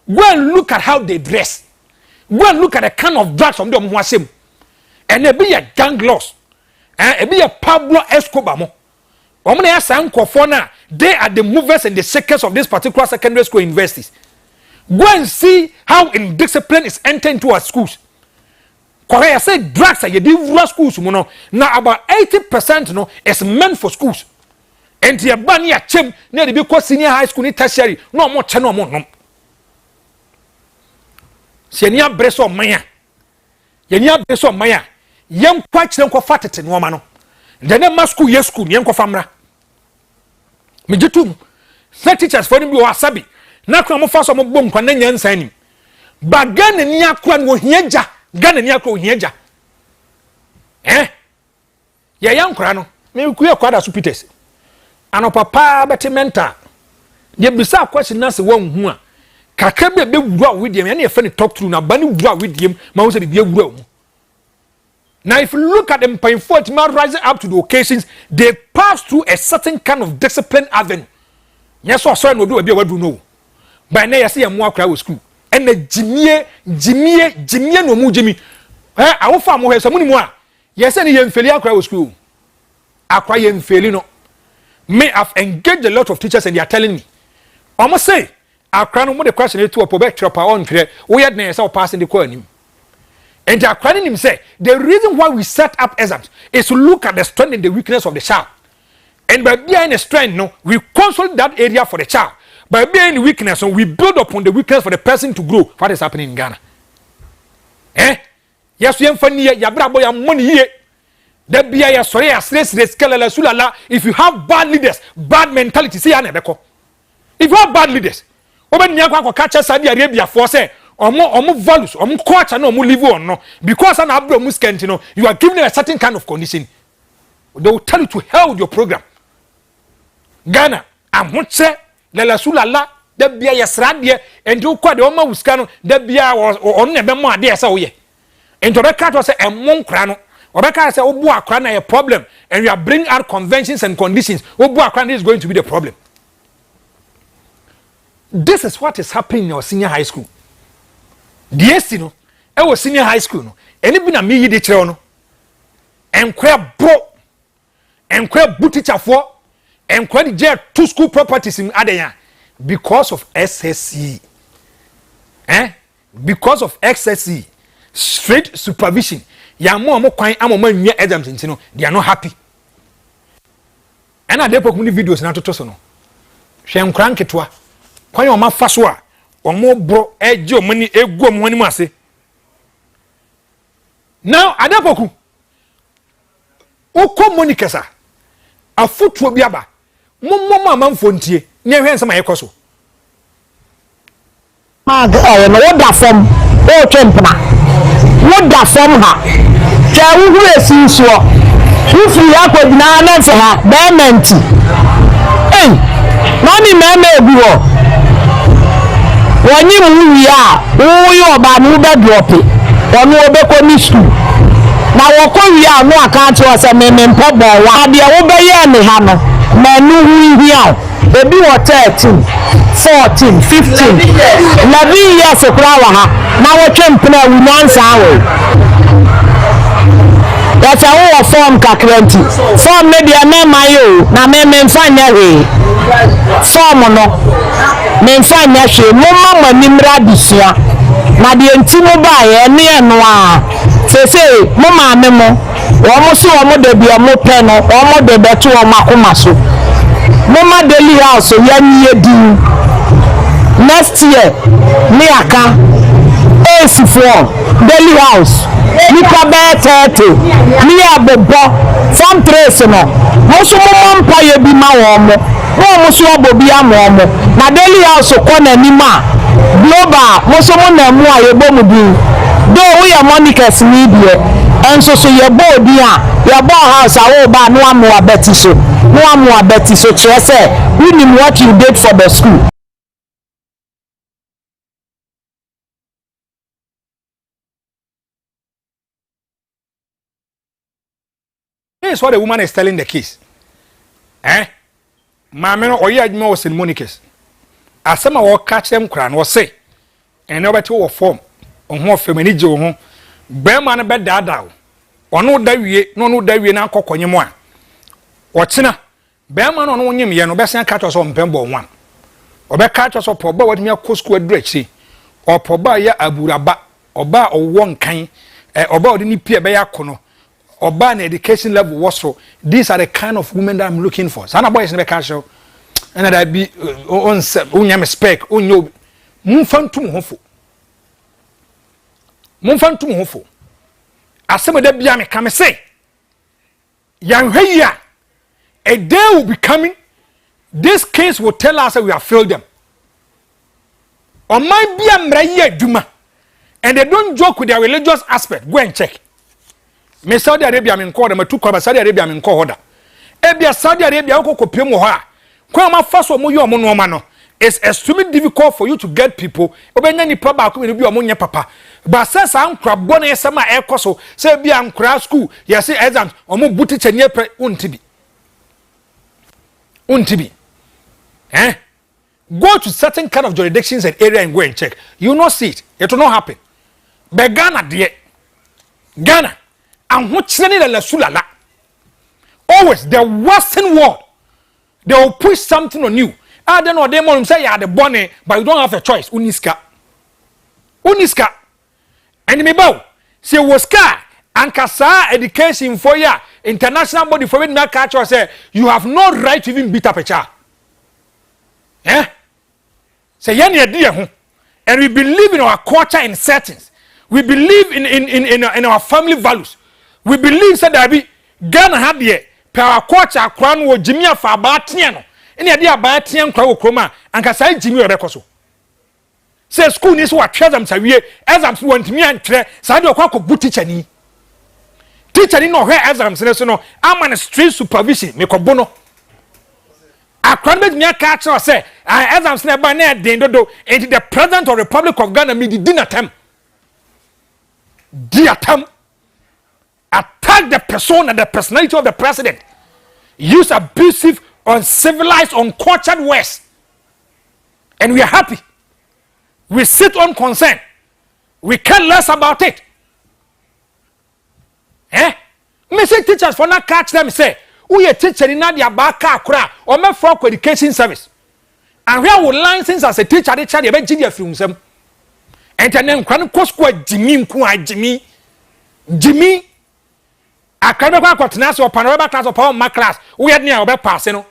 Go and look at how they dress. Go and look at the kind of drugs from them ho asem. And e be a gang loss. E be a Pablo Escobar mo. Omu na ya san kofo na they are the movers and the shakers of this particular secondary school universities. Go and see how indiscipline is entering into our schools. Korea say drugs are the schools no. Now about 80% no is meant for schools. And the bani a chem near the because senior high school ni tertiary no more channel more no. Senior breso maya. Yenya breso maya. Yem kwach them ko fatete no ma no. The name school yes school yem ko famra. Me jitum. Say teachers for them be wasabi. Na kwa mo fa so mo bom kwa na nyansa anim. Ba Ghana ni akwa no hiaja. Ghana ni akwa hiaja. Ya yankra no. Me kuye kwa da su Peters. Ano papa beti mental. Ye bisa question na se won hu a. Kakra be wura with them. Na e fa ni talk through na ba ni wura with them. Ma wo se be wura mu. Now, if you look at them, rising up to the occasions, they pass through a certain kind of discipline avenue. Yes, so sorry, no do a bit what you know. By now, I see a more crowd school. And the Jimmy, no more Jimmy. I will farm more some more. Yes, and you failure crowd school. I cry and failing. May have engaged a lot of teachers and they are telling me. I must say, I cry no more the question to a public trap on clear. We had never passing the coin. And they are crying him say the reason why we set up exams is to look at the strength and the weakness of the child. And by being a strength, no, we consolidate that area for the child. By being the weakness, so we build upon the weakness for the person to grow. What is happening in Ghana? Yes, we have funny. Ya brabo ya money here. That be ya sorry ya stress skelala sulala. If you have bad leaders, bad mentality, say anebeko. If you have bad leaders, oben nyakwa ko catch Saudi Arabia for say. Omo values, omo culture no omo live on no because an abro muskent no you are giving them a certain kind of condition. They will tell you to hell with your program. Ghana, amhoche lela sulala da bia yesradie enti kwa de oma wuska no da bia on ne be mo ade ese wo ye. Enti obeka to say emmon kra no obeka say obu akra na a problem and you are bring out conventions and conditions obu akra is going to be the problem. this is what is happening in your senior high school. DSC no, I was senior high school no. Any been a me de chero no. Enquire bro, enquire buticha for, enquire the two school properties in Adaya because of SSC. Because of SSC, straight supervision. Ya mo kwan amoma nwa exams ntino, they are not happy. And I dey put videos na toto so no. Hwe nkran ketwa. Kwan o ma fa so a, o mo bro eje o mani egu o mo ni mu ase. Now adapoku Oko Monikasa afutuo bi aba mommo amanfo ntie ne hwe nsema yekoso no woda fam o twempna woda fam ha twa wuhu esinsuo wufu yakodina na fe ha bementi nani meme ebi wo wonyi mu wi a wo yo ba no be dropi onu obekọ ni school na woko wi a no aka to ose meme mpobo wa de wo be ye ne ha no na nu wi a ebi wo 13 14 15 11 years kura wa ha na wo twempena wi nansa awo ya cha wo form kakrenti form me dia me mayo na meme mfanya we form no me mfanya hwe mo mama nimra bisia na de ntimo ba ye ne no a sese mo ma me mo wo mo so wo mo de bia mo pe no wo mo de beto wo makoma so mo ma daily house ya ni edi next year me aka AC4 daily house ni ka be 30 ni abobo from trace no mo so mo mpa ye bi ma wo mo so obobi amo mo na daily house ko na ni ma global mo so mo na mu aye bo mu din do we ya monikers ni die enso so ye bo di a ye bo house awo ba no amu abetiso no amu abetiso kire say we need what you did for the school. This is what the woman is telling the kids. Mama no oye adwuma was in monikers. Asema wo catch them kran wo say and obeti wo form ohun femani je wo ho be ma no be dada ono da wie no no da wie na akokonye mo a wo kina be ma no no nyim ye no be san catch us on pembo one obe catch us po ba wadimi akosku adurachi opo ba ya aburaba oba owo nkan oba odini pie be ya kono oba na education level was so these are the kind of women that I'm looking for. Sana boys ne be catch you and that be on unyam spec unyo mfantum hofo mfantum hofo asema da bia me kame say yanhwe ya a day will be coming this case will tell us that we have failed them on my bia mrayi aduma and they don't joke with their religious aspect. Go and check me Saudi Arabia me nko da matu kwa Saudi Arabia me nko hoda ebia Saudi Arabia ko kopiem ho a kwa ma faso mo yo mo no ma no it's extremely difficult for you to get people obenya ni proba ko bi o mo nye papa but say san kra bone yesema ekoso say bia nkra school yes exams o mo buti chanye pre untibi go to certain kind of jurisdictions and area and go and check you will not see it will not happen but Ghana and what la sulala always the western world they will push something on you. I don't know, they want say you are the bonnet, but you don't have a choice. Uniska. And me bow. Say was car and kasa education for ya international body for me catch or say you have no right to even beat up a child. Say yani idea and we believe in our culture and settings. We believe in our family values. We believe that be Ghana had the per culture crown wo Jimmy fa ba tia no ene ade aba tia nkwa wo kroma anka sai Jimmy obekoso say school ni so atwa zam sawie exams want me antre sai de okwa ko bu teacher ni no he exams ne so no am an street supervision me ko bono akran be me aka acha say exams na ba na den dodo into the president of the Republic of Ghana me di dinatam attack the person and the personality of the president. Use abusive, uncivilized, uncultured words. And we are happy. We sit on concern. We care less about it. Me say teachers for not catch them say, who a teacher in Nadia Baka Kra or me for education service. And where would license as a teacher, they charge about Jimmy films them. And then Kran Cosqua Jimmy. I can't go to Nassau Panorama class or Power my class. We had near about passing.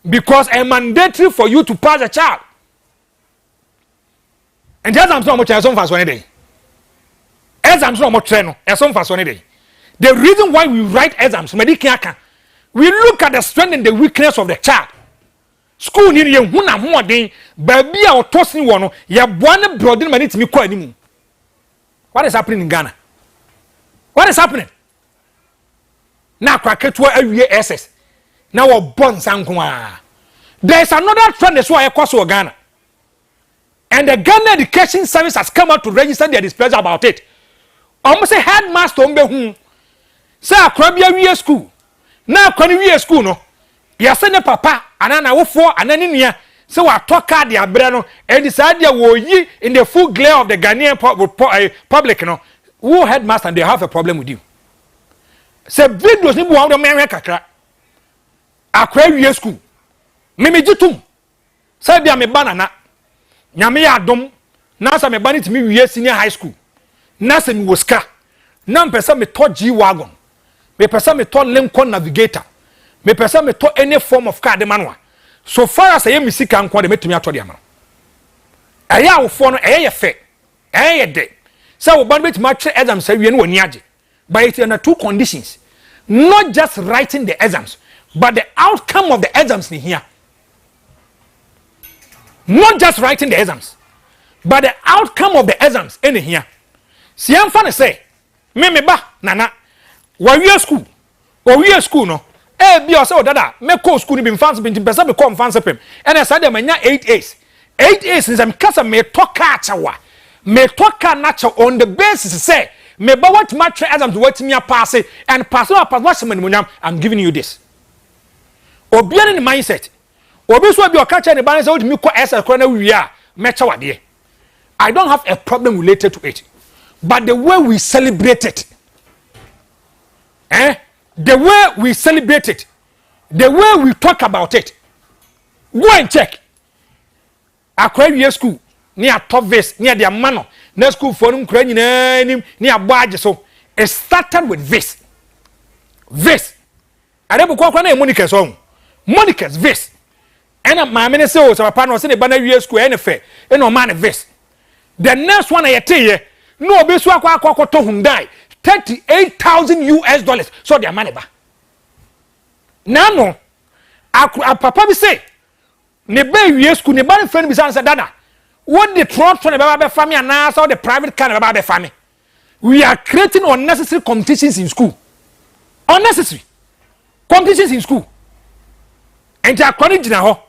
Because it's mandatory for you to pass a child. And that's so much as on fast one day. Exams no more train, as on fast one day. The reason why we write exams, we look at the strength and the weakness of the child. School ni ye hu na ho odin ba bia otosin wo no ye boane brother mani timi kwa animu. What is happening in Ghana? What is happening? Na kwaketwa awie SS. Na wo bon sanko a. There is another trend that's why across Ghana. And the Ghana Education Service has come out to register their displeasure about it. Almost a headmaster ombe say akrabia wie school. Na akwani wie school no. Ya send papa anana wofo anani nia say wa toka de abre no and decide they will yi in the full glare of the Ghanaian public no. Who headmaster and they have a problem with you. Say videos ni bu wa men kakra. Akra wie school. Me jitum. Say bia me banana. Nyame ya dom. Na sa me bani timi wie senior high school. Na se mi woska. Na mpesa me to G wagon. Me pesa me to Lincoln Navigator. Me pesa me to any form of car de manwa. So far as I am sika nko de metumi ato de ama. Aya wo fo no eye fe. Eye de. So we ban betumi atwe exam say wie no wani age. But it under two conditions. Not just writing the exams, but the outcome of the exams ni here. Not just writing the exams, but the outcome of the exams in here. See, I'm funny say, me ba nana, we school, or we school no. Be also dada, me call school ni fans bin person be come fans pem. And I said them 8 A's. 8 A's is kasa me talk achawa. Me talk nacha on the basis say me ba what match exams what me pass and pass what I'm giving you this. Obian in the mindset. Obi so be okacha ne ban say what me ko esa corner we are mecha wade. I don't have a problem related to it. But the way we celebrate it, the way we celebrate it, the way we talk about it, go and check. Akwa school, near top vest, near the mano, near school for them, near badge. So it started with this. This. I never call one Monica's home. Monica's this. And my minister was a partner in the banner school and a fair, and no man this. The next one I tell you. No, be so akwa to Hyundai $38,000 so their money ba. Now no, papa be say, ne be wie school ne ba friend be say dada. What the trot for the baba family and now so the private car baba family. We are creating unnecessary competitions in school. Unnecessary competitions in school. And akwa gina ho.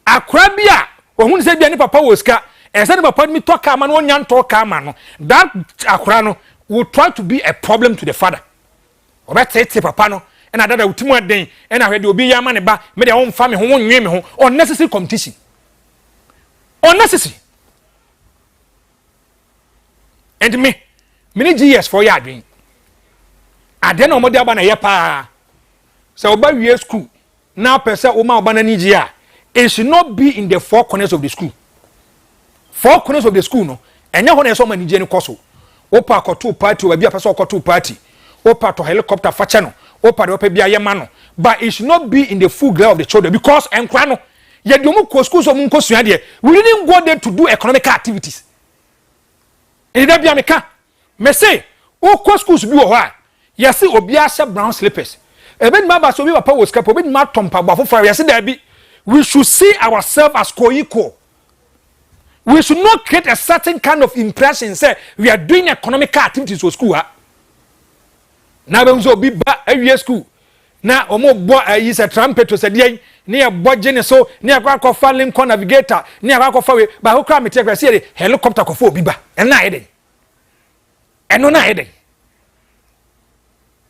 Akwa bia ohun say bia ni papa woska. And said about me talk man one yan talk man. That akrano will try to be a problem to the father. Oba say papa no and that ultimo den and I will be yaman ba me their own family who won me ho unnecessary competition. Unnecessary. And me many GS for ya doing. I then no more ba na ye pa. So oba we school. Now person o ma oba na ni gia. It should not be in the four corners of the school. Four corners of the school no enya ho na so mani je ni koso opa akoto party obi apesa akoto party opa to helicopter fache no opa de opa bia ye ma no but it should not be in the full glare of the children because enkwa no ye de mu ko school so mu nkosua de we didn't go there to do economic activities e da bia meka me say o ko schools bi wo ho a ye se obi a brown slippers e be ma ba so bi papa wo scap obi ma tompa ba fofo ye se da bi we should see ourselves as co-equal. We should not create a certain kind of impression. Say we are doing economic activities for school. Now we so be every school. Now omo boy is a trumpet to say near budget so near kwa Lincoln Navigator near kwa we ba ho kra me take say helicopter ko fo biba. And na ede. And no na ede.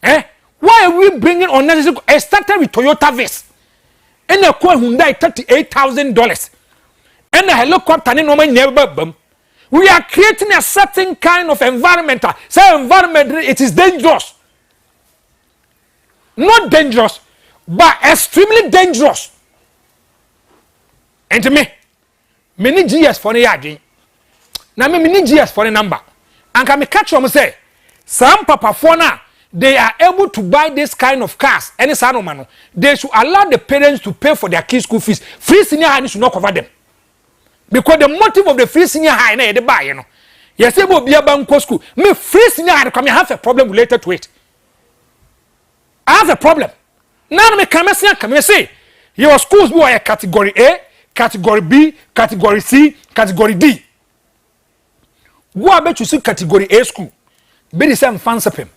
Why are we bringing unnecessary? I started with Toyota Vest. And a Hyundai $38,000. And a helicopter ni no man never bum. We are creating a certain kind of environment. Say environment, it is dangerous. Not dangerous, but extremely dangerous. And to me, many GS for the yard. Now me many GS for the number. And can me catch them say, some papa phone they are able to buy this kind of cars. Any son man, they should allow the parents to pay for their kids' school fees. Free senior high should not cover them. Because the motive of the free senior high na they buy, you know. Yes, they will be a bank school. Me free senior high come have a problem related to it. I have a problem. Now me come say your schools be a category A, category B, category C, category D. What about you see category A school? Be the same fansipim.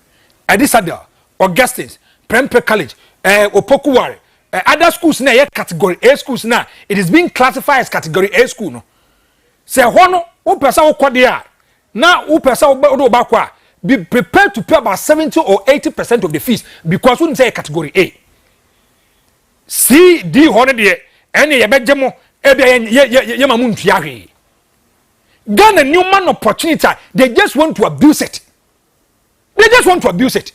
Adisadel, Augustins, Prempeh College, Opokuwari, other schools na category A schools now. It is being classified as category A school no. Say hono who person who kwa there. Now who person who bakwa be prepared to pay about 70 or 80% of the fees because we say category A. C, D, hono there. Any yebejemo ebe ye mamuntu yahe. Ghana new man opportunity. They just want to abuse it. They just want to abuse it.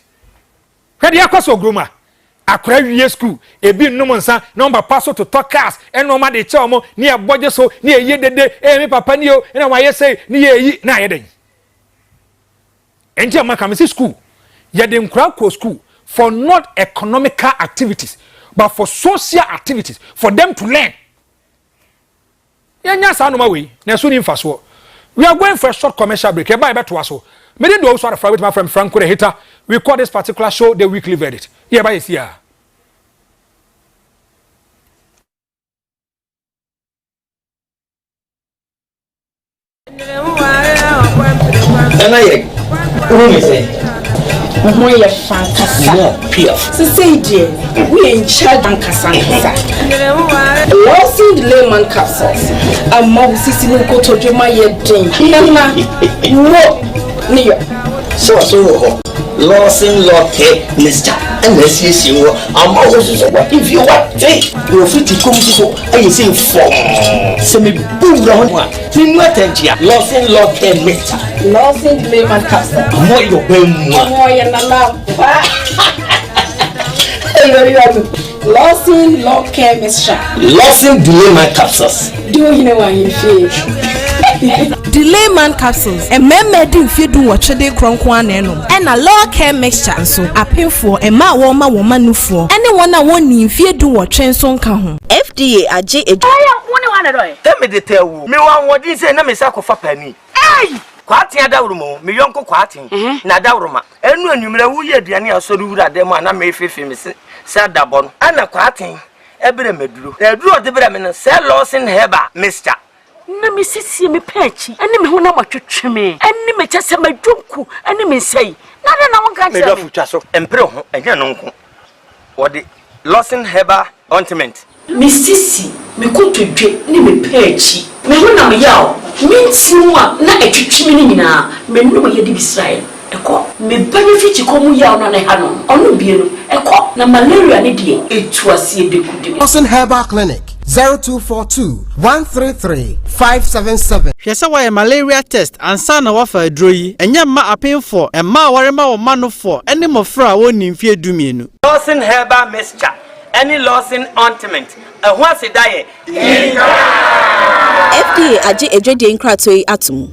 Kadi yakwaso groma. Akra wiye school ebi nnom nsa number pass to talk cars and no ma de che omo ni e boje so ni e ye dede me papa ni o na wa ye say ni ye yi na ye den. Enti amaka me school ye de nkra ko school for not economical activities but for social activities for them to learn. Yenya sa no ma we na so ni mfaso. We are going for a short commercial break. E ba to aso. Me did also have a with my friend Franko the hater. We call this particular show the weekly verdict. Here by here. We are fantastic. So we in charge and Cassandra. Lawson layman capsules. A mouse is in Koto Juma yet drink. No, so Lawson Locke, Mr. Unless you see what I'm always what if you want you're free to come to I say for semi boom round one. Lawson Locke, Mr. Lawson layman capsule. More your brain, more and allow. Lawson Locke, Mr. Lawson layman capsules. Do you know what you feel? Delay man capsules and men feed do what they cronkwan and a low care mixture so a pay for a ma woman new for anyone I want in fear do what train son come FDA a J. Tell me the tell me one what is a name for penny. Hey! Quati adawrumo, me yonko quati, na dawruma. Enu enumere wuye aduane asori wura dem ana me fefe me se dabon. Ana quati ebere meduru. Eduru odebere me no se Lawson heba, Mr. Na me sisi me pechi ene me ho na matwetwe me ene me kyese madwonku ene me sei na wonka me do futwa so empre ho enya no nko wodi Lawson heba ointment me sisi me kotodwe ne me pechi me ho na me yawo me ntinu a na atwetwe me nyina me no ye di Israel eko me benefit ko mu yawo na ha no ono bie no eko na malaria ne die etuase ebekudi Lawson Herbal Clinic 0242 133 577. Hwese wa malaria test ansa na wafa adro yi enye ma apenfo emma warema wo manofo ene mofra woni mfie dumienu. Lawson Herbal Mixture any Lawson ointment ehun asidaye FDA aje ejwede nkratoi atum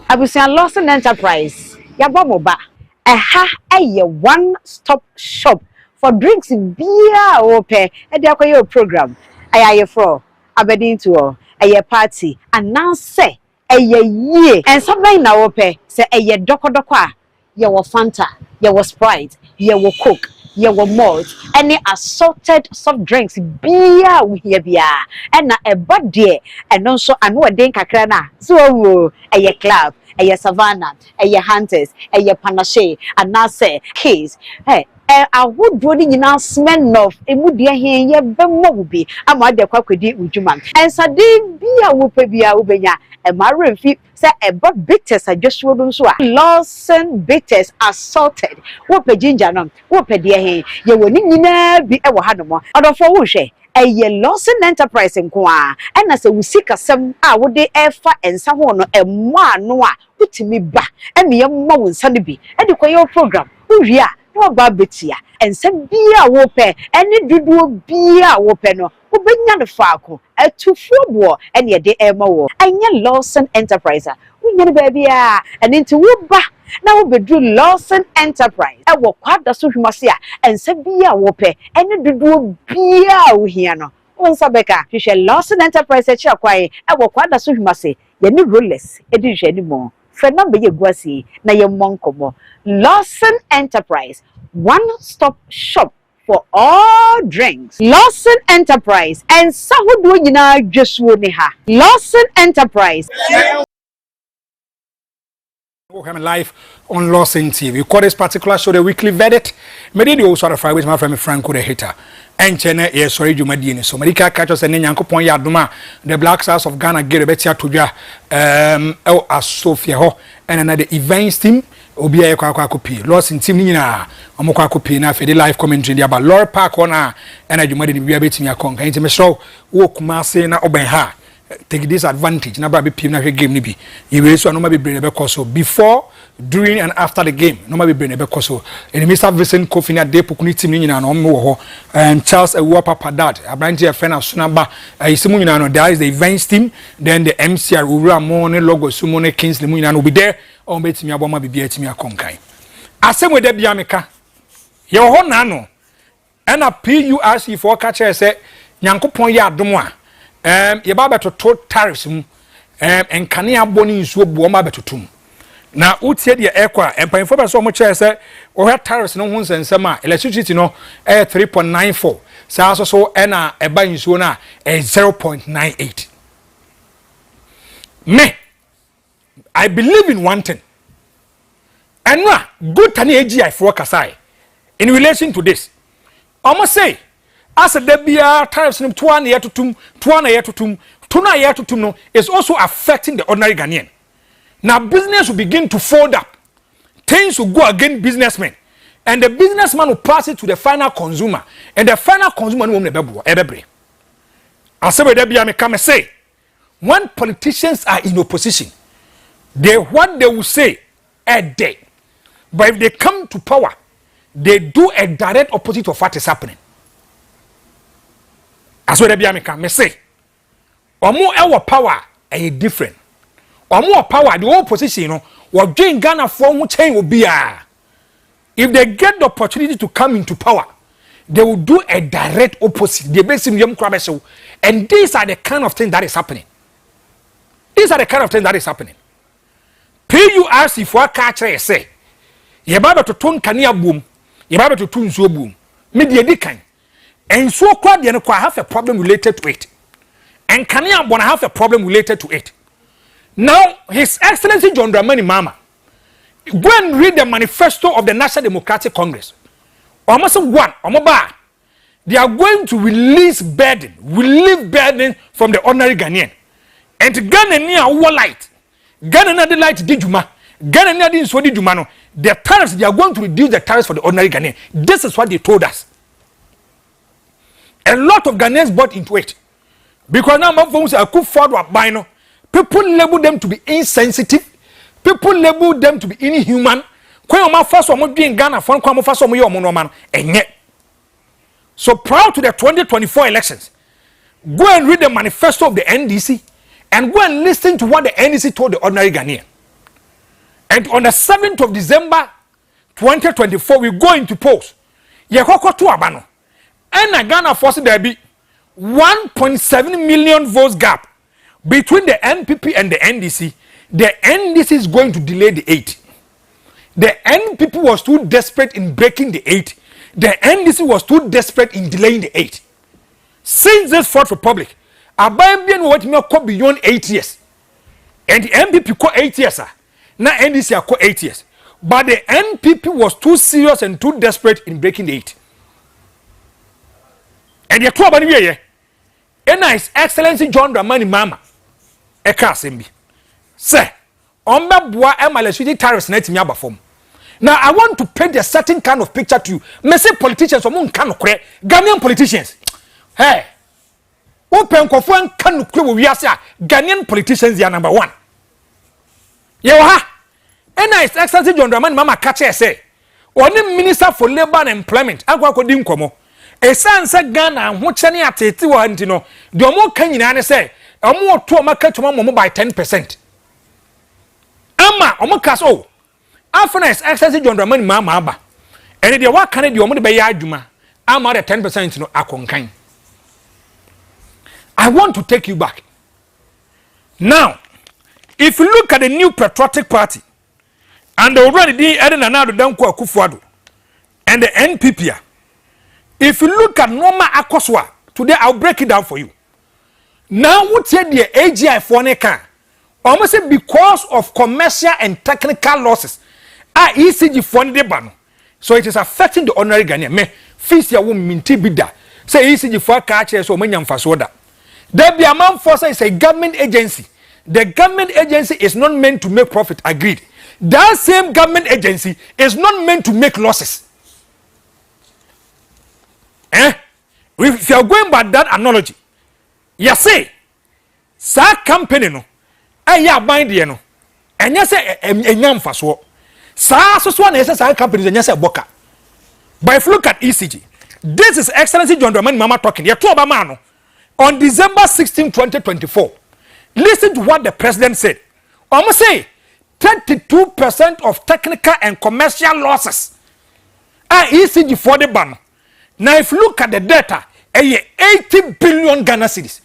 Abusian Lawson Enterprise yabomoba eha eye one stop shop for drinks beer ope e dey akoye program ayaye fro abedin to eye party and now say eye ye and something na ope say eye dokodoko a ye wo Fanta ye wo Sprite ye wo Coke ye wo malt any assorted soft drinks beer we here bia and na eba de and no so anu den kakra na so wo eye club eye Savannah eye Hunters eye Panache and now say case hey I would do the announcement of a moody here, Bemobi, a mother quackedy Ujuman. And Sadin be a whoopia ubenya, and my review say about bitters I just wouldn't swear. Lawson bitters assaulted. Whoop a ginger, whoop a dear hay, you will never be ever had more. Out of 4 wushe, eye Lawson Enterprise nko a na se wusika sem a wo de efa ensa ho no emo ano a utimi ba eme ye mo wonsa ne bi e de koyo program uwi a no ba betia ensa bia wo pe ene duduo bia wo pe no obenya ne faako atufuo bo ene ye de ema wo anya Lawson Enterprise unya ne ba bia ene nti wo ba na wo bedru Lawson Enterprise e wo kwada so hwumase a ensa bia wo pe ene duduo bia wo hia no wonsa beka hwehwe Lawson Enterprise e chia kwai e wo kwada so hwumase ye ni rollers e di hwe ni mo fe number ye guasi na ye monkomo Lawson Enterprise, one-stop shop for all drinks. Lawson Enterprise and sahudu nyina dwesuo ne ha. Lawson Enterprise. Welcome live on Lawson TV. We call this particular show the weekly verdict. Many do also refer with my friend Franko the hater. And Chene yes sorry Jumadini. So America catches and Yankopon Yaduma, the Black Stars of Ghana get a better to ya El Asofia ho and another events team. Obi aye kwa kopi Lawson team ni nyina omokwa kopi na fe the live commentary dia ba Lord Park ona na Jumadi ni bia betimi akonka nti me show wo Kumase na oben ha take this advantage na bra be pim na hwe game ni bi yewe so anoma be brene be koso before during and after the game no ma be brene be koso and Mr. Vincent Kofi na de pokuni team ni nyina no mo ho and Charles Ewa Papa Dad abranti e friend asunaba isimu nyina no there is the events team then the MCR Ura mo ne logo sumo ne Kingsley mu nyina no be there on betimi aboma bibia timi akonkan asem we da bia meka ye ho na no na PURC for ka kire se nyankopon ye adom a ye ba betoto tariffs mu enkane aboni nsuo bo ma betotum na utie de ekwa empanfo be so mo kire se o he tariffs no ho nsensem a electricity no 3.94 sa so na eba nsuo na 0.98 me I believe in one thing. And now, good tani AGI for Kasai in relation to this. I must say, as a debia tariffs in 2 year to 2 year to 2 year to 2 no is also affecting the ordinary Ghanaian. Now business will begin to fold up. Things will go against businessmen. And the businessman will pass it to the final consumer. And the final consumer will never be. I say with debia me come say, when politicians are in opposition, what they will say a day. But if they come to power, they do a direct opposite of what is happening. As well as me say, our power is different. More power, the opposition, you know, what doing Ghana for who change will be if they get the opportunity to come into power, they will do a direct opposite. They basically and these are the kind of things that is happening. These are the kind of things that is happening. PURC for catcher say, ye baba to tone kania boom, ye baba to tune so boom. Media dikan. And so quad you have a problem related to it. And kania wanna have a problem related to it. Now, His Excellency John Dramani Mama, go and read the manifesto of the National Democratic Congress. Almost one, they are going to relieve burden from the ordinary Ghanaian. And to Ghana near light. Ghana na the light di juma. Ghana na di so di juma no. The tariffs, they are going to reduce the tariffs for the ordinary Ghanaian. This is what they told us. A lot of Ghanaians bought into it. Because now my phones are cool forward by no. People label them to be insensitive. People label them to be inhuman. When my first one be in Ghana, for come first one you man and yet. So prior to the 2024 elections, go and read the manifesto of the NDC. And go and listen to what the NDC told the ordinary Ghanaian. And on the 7th of December 2024, we go into polls. Yekoko to abano. And Ghana force there be 1.7 million votes gap between the NPP and the NDC. The NDC is going to delay the 8. The NPP was too desperate in breaking the 8. The NDC was too desperate in delaying the 8. Since this Fourth Republic, Abambian what me ko beyond 8 years. And the NPP ko 8 years. Na NDC ko 8 years. But the NPP was too serious and too desperate in breaking the 8. And the club anyway, yeah. And His Excellency John Dramani Mama. Eka sembi. Sir, omba boa electricity tariffs na etimi aba form. Now I want to paint a certain kind of picture to you. Me say politicians omo nka no kore. Ghanaian politicians. Hey, open kofo an kan kwe wo wiase a Ghanaian politicians are number 1 ye wa ha ena His Excellency John Dramani Mahama ka che say oni minister for labor and employment akwa nkomo esanse Ghana ho chene atete wa nti no de omo kan nyina ne say omo to maka to mo by 10%. Ama omo ka so after His Excellency John Dramani Mahama aba ene de wa kan de omo de be ya adwuma ama de 10% no akonkan. I want to take you back. Now, if you look at the new Patriotic Party and already the Edenanado Danko Akufuado and the NPP, if you look at Norma Akoswa, today I'll break it down for you. Now, what said the AGI for Neka? Almost because of commercial and technical losses, ECG fund the ban. So it is affecting the ordinary Ghanaian. Me, fees ya woman minti bida. Say ECG for catches or many fasoda. There be a man force is a government agency. The government agency is not meant to make profit, agreed. That same government agency is not meant to make losses. If you are going by that analogy, you say, sa company no, ya bind ye no, and you say enyam faso. Sa so one is sa company and you say boka. But if you look at ECG, this is Excellency John Dramani Mahama talking. You talk about man. On December 16, 2024, listen to what the president said. Almost say 32% of technical and commercial losses are ECG for the ban. Now, if you look at the data, 80 billion Ghana cedis,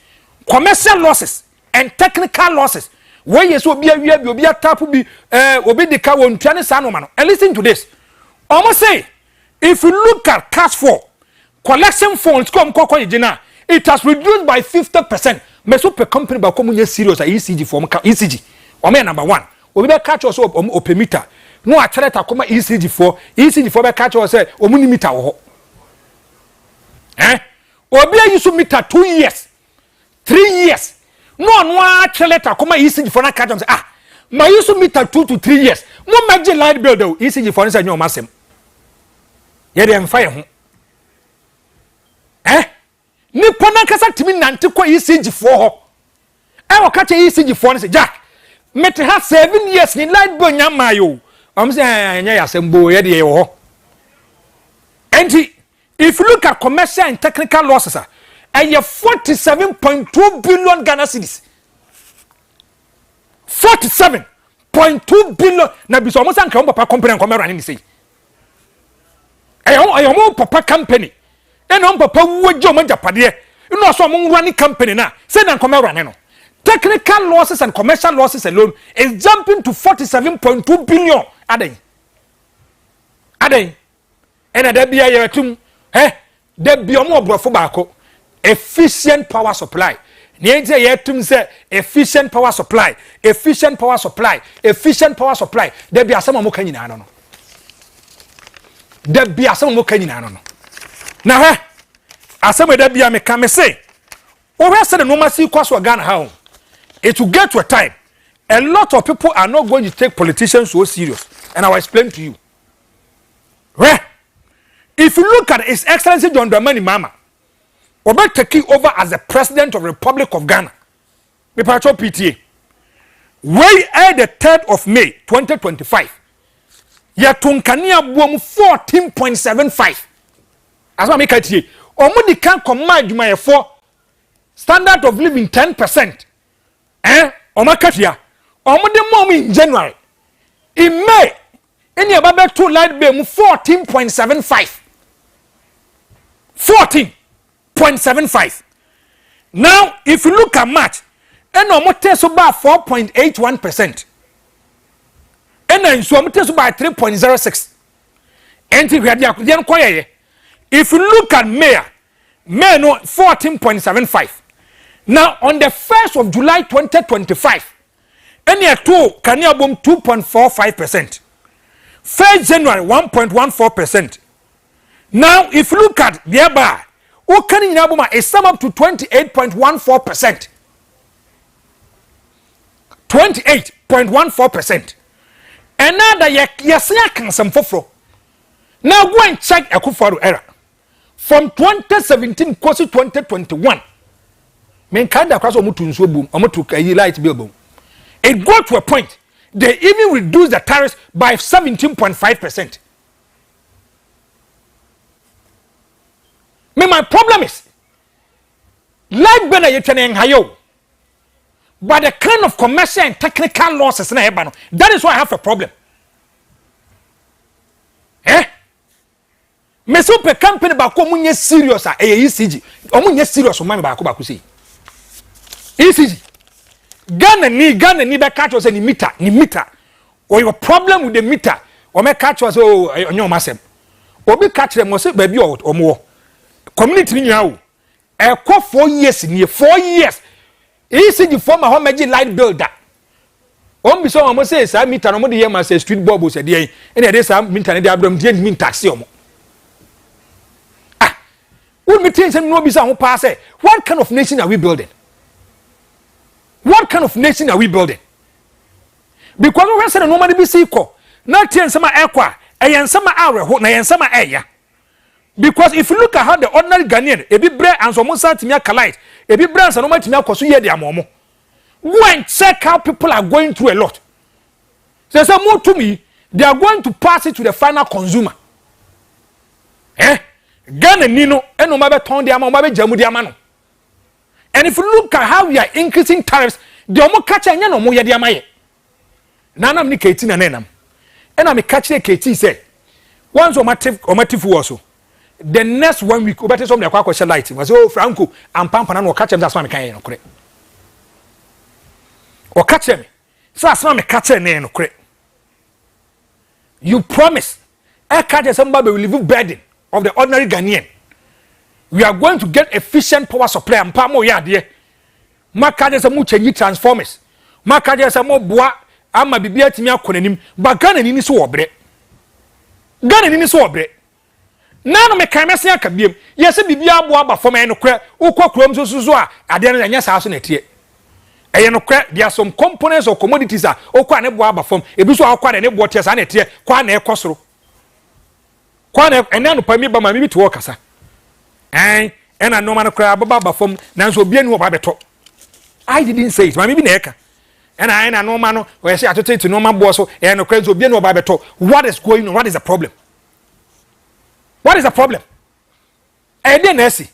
commercial losses and technical losses. Where yes, will be a tap will be the car on Sanomano. And listen to this. Almost say, if you look at cash flow, collection funds come it has reduced by 50%. Meso per company ba komunye serious ECG form ECG. Ome number 1. Obi be catch us opemeter. No atele ta koma ECG for be catch us say omuni meter wo ho. Obi use meter 2 years. 3 years. No atele ta koma ECG for na catch us say ma use meter 2 to 3 years. Mo magje light bill do ECG for say nyo masem. Ye dem fire ho. Ni pona kasa timi nante kwa ECG for ho. Wakache ECG for ne say Jack. Mete ha 7 years ni light bill nyama yo. Am say anya ya sembo ye de ho. And if you look at commercial and technical losses, and 47.2 billion Ghana cedis. 47.2 billion. Na biso mo san ka papa company and come run ni say. Ayo papa company. And on papa wojo man japade you know so mo running company na say na come run no technical losses and commercial losses alone is jumping to 47.2 billion aden and that be yetum that be omo obrofo baako efficient power supply ne nje yetum say efficient power supply that be asama mo kan nyina no that be asama mo kan nyina no. Now, as some of them me come say, over said the normal see cost for Ghana how it will get to a time. A lot of people are not going to take politicians so serious, and I will explain to you. Where, if you look at His Excellency John Dramani Mahama, Oba taking over as the President of the Republic of Ghana, me patrol PTA. Way the 3rd of May 2025, Yatunkania boom 14.75. As I make it here, Omudi can command my for standard of living 10%. Omakatia, Omudi mom in January. In May, any about 2 light bill 14.75. 14.75. Now, if you look at March, and Omote so by 4.81%. And then so Omote by 3.06. And if we had the if you look at May no 14.75. Now on the 1st of July 2025, any two can you boom 2.45%. 1st January 1.14%. Now if you look at thereby, who can you boom is sum up to 28.14%. 28.14%. And now that you can some fofro. Now go and check a Kufaru era. From 2017 to 2021, Men can't across Omutu boom, Omutu light bill boom. It got to a point. They even reduced the tariffs by 17.5%. My problem is, like better you turn higher, but the kind of commercial and technical losses in a that is why I have a problem. Me so pe company ba ko munye serious a ECG o munye serious o man ba ko say ECG Ghana ni be catch us ni meter or your problem with the meter o me catch us o onyo masem obi catch them o say ba bi o mo community ni o e ko 4 years ni 4 years ECG former home light builder o bi so o mo say sa meter no mo de ye ma say street bulb say de e dey sa meter ne dey abram dey mean taxi o mo we meeting say no be say who pass say what kind of nation are we building? What kind of nation are we building? Because we say nobody be see ko na tien sama ekwa eyen sama areho na yen sama eya. Because if you look at how the ordinary Ghanaian ebi bre and so mo santimi akalite ebi bre and so no matimi akoso ye de amomo. Go and check how people are going through a lot. So say more to me they are going to pass it to the final consumer. Ghana Nino, and no matter ton the amount of Jamudiamano. And if you look at how we are increasing tariffs, the Omo catch and no more Yadiamaye. Nana me Katin and Enam. And I'm a catcher KT said, once omative also. The next 1 week, over some of the Quack lighting was Franko and Pampanan or catch him. That's why I can't correct. Or catch him. So that's why I catch him. You promise, I catch somebody will live burden of the ordinary Ghanaian. We are going to get efficient power supply and power more yard. Makade some change transformers. Makade some more bois ama bibia timia konanim. But Ghana ni so obre. Ghana ni so obre. Nana me kan mese aka biem. Yese bibia boa ba fom en kra. Ukwa krom so a ade na nya saa so na tie. Eye no kra there are some components or commodities a ukwa ne boa ba fom. Ebi so akwa ne boa tie saa na tie. Kwa na ekosoro. Kwana enanu pa mi ba ma mi to okasa ena no man kra baba fom nanso obi anu oba beto. I didn't say it ma mi bi na eka ena no man no we say atoto to no man bo so no kra so obi anu oba beto. What is going on? What is the problem? What is the problem? Dey na see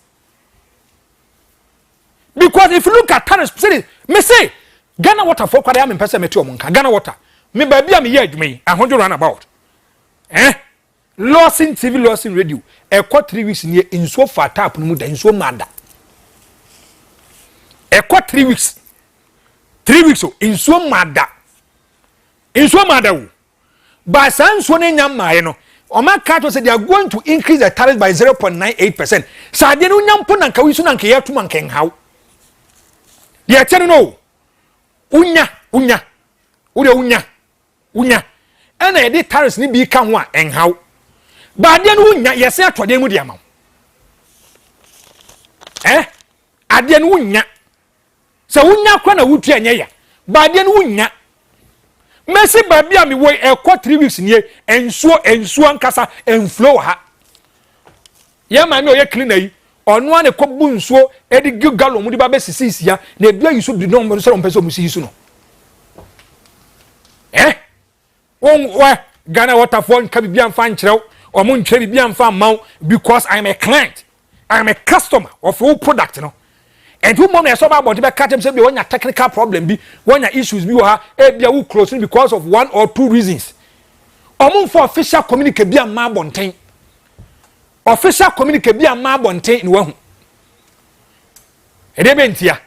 because if you look at tariffs me say Ghana water for kwada am pese meti omunka Ghana water me ba bia me ye adwuma yi ahonjo run about Lawson TV, Lawson Radio. A 3 weeks near in so far tap no in so manda. A 3 weeks. 3 weeks in so manda. In so manda. But sans one in Yamma, Oma Kato said they are going to increase the tariff by 0.98%. So I didn't know Pun and Kawisun and Kaya to Manking how. They are telling no. Unya. And I did tariffs ni be come one and how. But then unya yes ya to dem di amam aden unya so unya kwa na wutu anya ya but then unya mesi baby am we e kwa 3 weeks nie ensuo ankasa enflow ha ya ma me o ye clean yi onu an ko bu nsuo e di gigalo mu di ba be sisi ya na bia yi so di no mo so mpeso mu sisi no wa Ghana waterfall ka bibia mfa nkyerɛw omo ntwe bibia mfa maw because I am a client, I am a customer of your product no. And who money so about be catch them say be one technical problem be one issues be ha e bia wo close because of 1 or 2 reasons. Omo for official communicate bia ma bonten. Official communicate bia ma bonten ni wahu. E de bentia.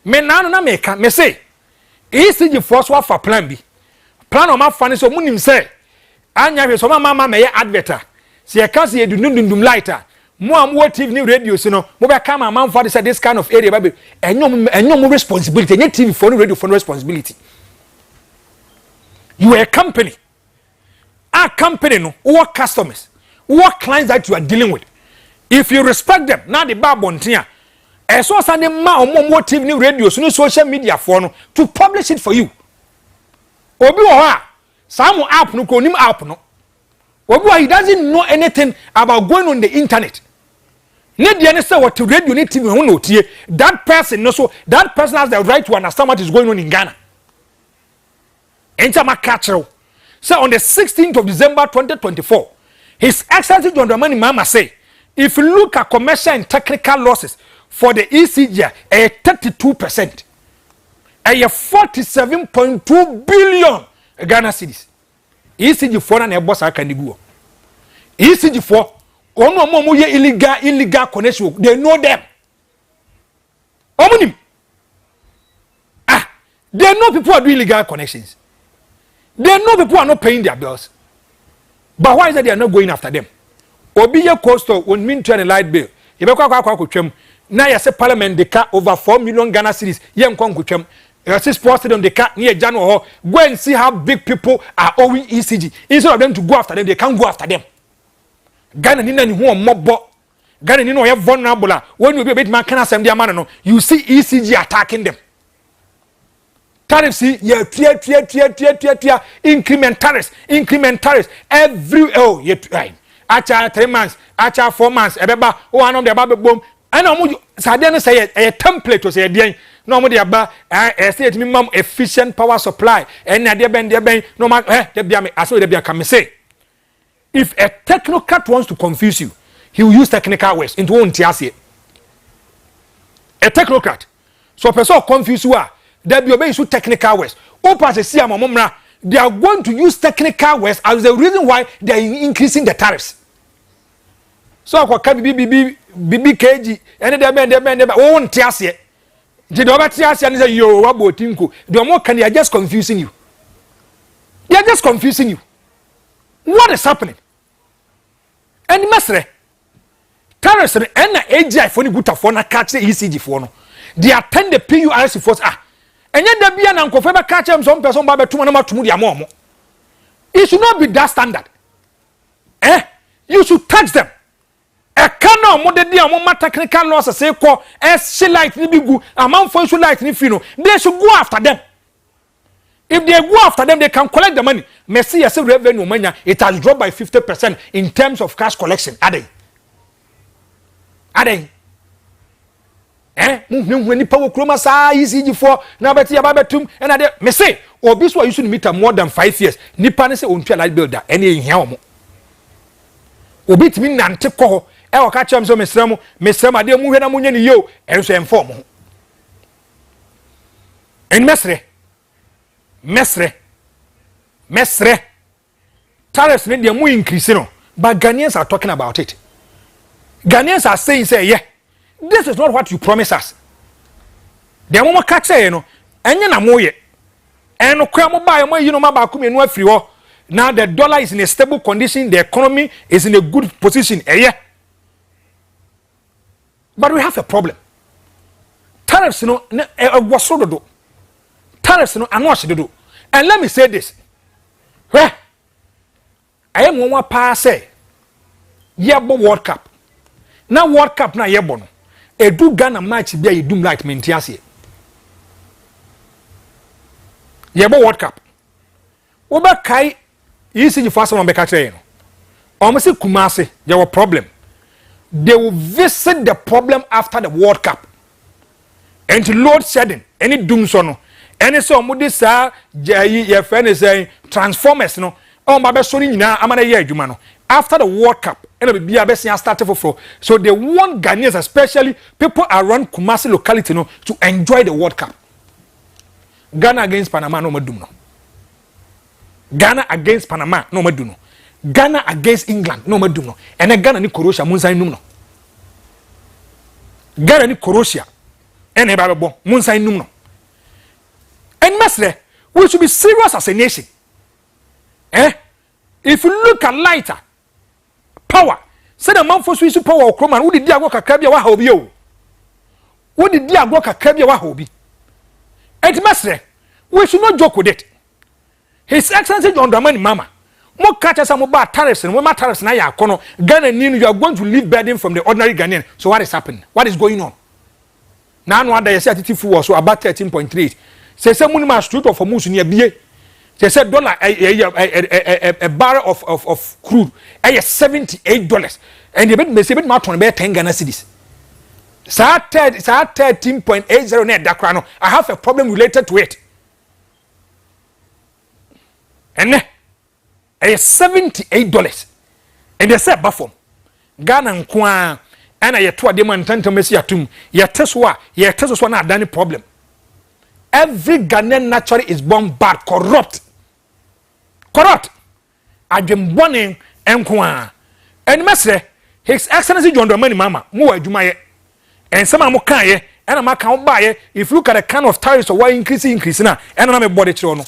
Me nanu na me ka me say ECG force wa for plan bi. Plan o ma fa ni so munim say anya hwe so mama me ye adverter se e ka se e dundum lighter mo am what TV radio so no mo be come am for this kind of area baby enyom responsibility any TV for radio for responsibility. You are a company, no what customers, what clients that you are dealing with. If you respect them now the bar bontia e so say the ma mo TV radio so no social media for no to publish it for you. Obi wo ha some app no ko nim app no. Obi he doesn't know anything about going on the internet. ne de ne say what radio ne TV ho no tie that person no so that person has the right to understand what is going on in Ghana. Enter my catcher. So on the 16th of December 2024, His Excellency John Dramani Mahama say, if you look at commercial and technical losses for the ECG, a 32%, a 47.2 billion Ghana cedis. ECG for an boss I can go. ECG for ono illegal connection. They know them. Omonim. They know people are doing illegal connections. They know people are not paying their bills. But why is it they are not going after them? Obiye coastal when mean to a light bill. You be now you say parliament they cut over 4 million Ghana cedis. Yen kon kuchem. You see sports stadium they cut near January. Go and see how big people are owing ECG. Instead of them to go after them, they can't go after them. Ghana ni nani who mobo. Ghana ni no have vulnerable. When you be a bit man can asem their man no. You see ECG attacking them. Tariffs, yeah, increment tariffs every right. Acha 3 months, acha 4 months, ebeba, one of the baby boom. I know Sadiana say a template to say again. No more about a minimum efficient power supply. And there ben no matter as well they can say. If a technocrat wants to confuse you, he will use technical words into one tiasi. A technocrat. So person confuse you are. There be obey technical words. They are going to use technical words as the reason why they are increasing the tariffs. So BBKG and they won't tiasi. Did over tiasi and say yo about tinko. The more can they are just confusing you. They are just confusing you. What is happening? And mesre tariffs and AGI for the good for na catch the ECG for no. They attend the PURC force and yet there be an uncle for catch them some person by 2 number to their mom. It should not be that standard. You should tax them. A cano more than the technical loss say call as she like ni bigu amount for you like ni fino. They should go after them. If they go after them, they can collect the money. Messi as a revenue money, it has dropped by 50% in terms of cash collection. Are they? When the power chroma sa easy for now bet ya babetum and I me say obi so used to meet more than 5 years nipa ne say ontua light builder ene ehia omo obi timi nante ko e o ka chem so mesrem ade mu hwe na munye ne yo enso inform ho en mesre tariffs ne de mu increase no but Ghanaians are talking about it. Ghanaians are saying say yeah, this is not what you promise us. The moment catch you know, enye na moye. Eno kwa mo buy mo yino ma ba ku menu afiri ho. Now the dollar is in a stable condition, the economy is in a good position. But we have a problem. Tariffs no was so do. Tariffs no ano do. And let me say this. I am one pa say yebo World Cup. Now World Cup na yebo no. E do Ghana match bia e dum like mentiase. Yebo World Cup. Oba kai ECG for some make kire no. Omo se Kumasi there were problem. They will visit the problem after the World Cup. And to load shedding any doom so no. Any so omo de sa your friend is saying transformers no. Oh my best son nyina amana ye adwuma no. After the World Cup, and be started for so they want Ghanaians, especially people around Kumasi locality, no, to enjoy the World Cup. Ghana against Panama, no maduno. Ghana against Panama, no maduno. Ghana against England, no maduno. And then Ghana ni Croatia, Munsai numno. Ghana ni Croatia, and a bababo, Munsai numno. And Mestre, we should be serious as a nation. If you look at lighter power, say the man for Swiss power or Croman, who did Diago Kakabia wa hobby? What did Diago Kakabia wa hobby? And Mestre, we should not joke with it. His Excellency John Dramani Mahama, more catches some about tariffs and more tariffs na ya kono. Ghana you are going to leave burden from the ordinary Ghanaian. So what is happening? What is going on? Now one day you say fu was so about 13.3. Say someone must street of Musu near BA. They said dollar a barrel of crude $78. and the bit my ton be 10 Ghana cedis. Sa 13.80 net dakrano. I have a problem related to it. And $78. And they say buffum. Ghana nkwa and I to dem antanto mesi atum. Ye teswa na dani problem. Every Ghanaian naturally is born bad, corrupt. Adwembone nkwa. And message His Excellency John Dramani Mama, mo adwuma and some mo kan ye, and am kan buy if you look at the kind of tariffs or why increase na, and na me body no.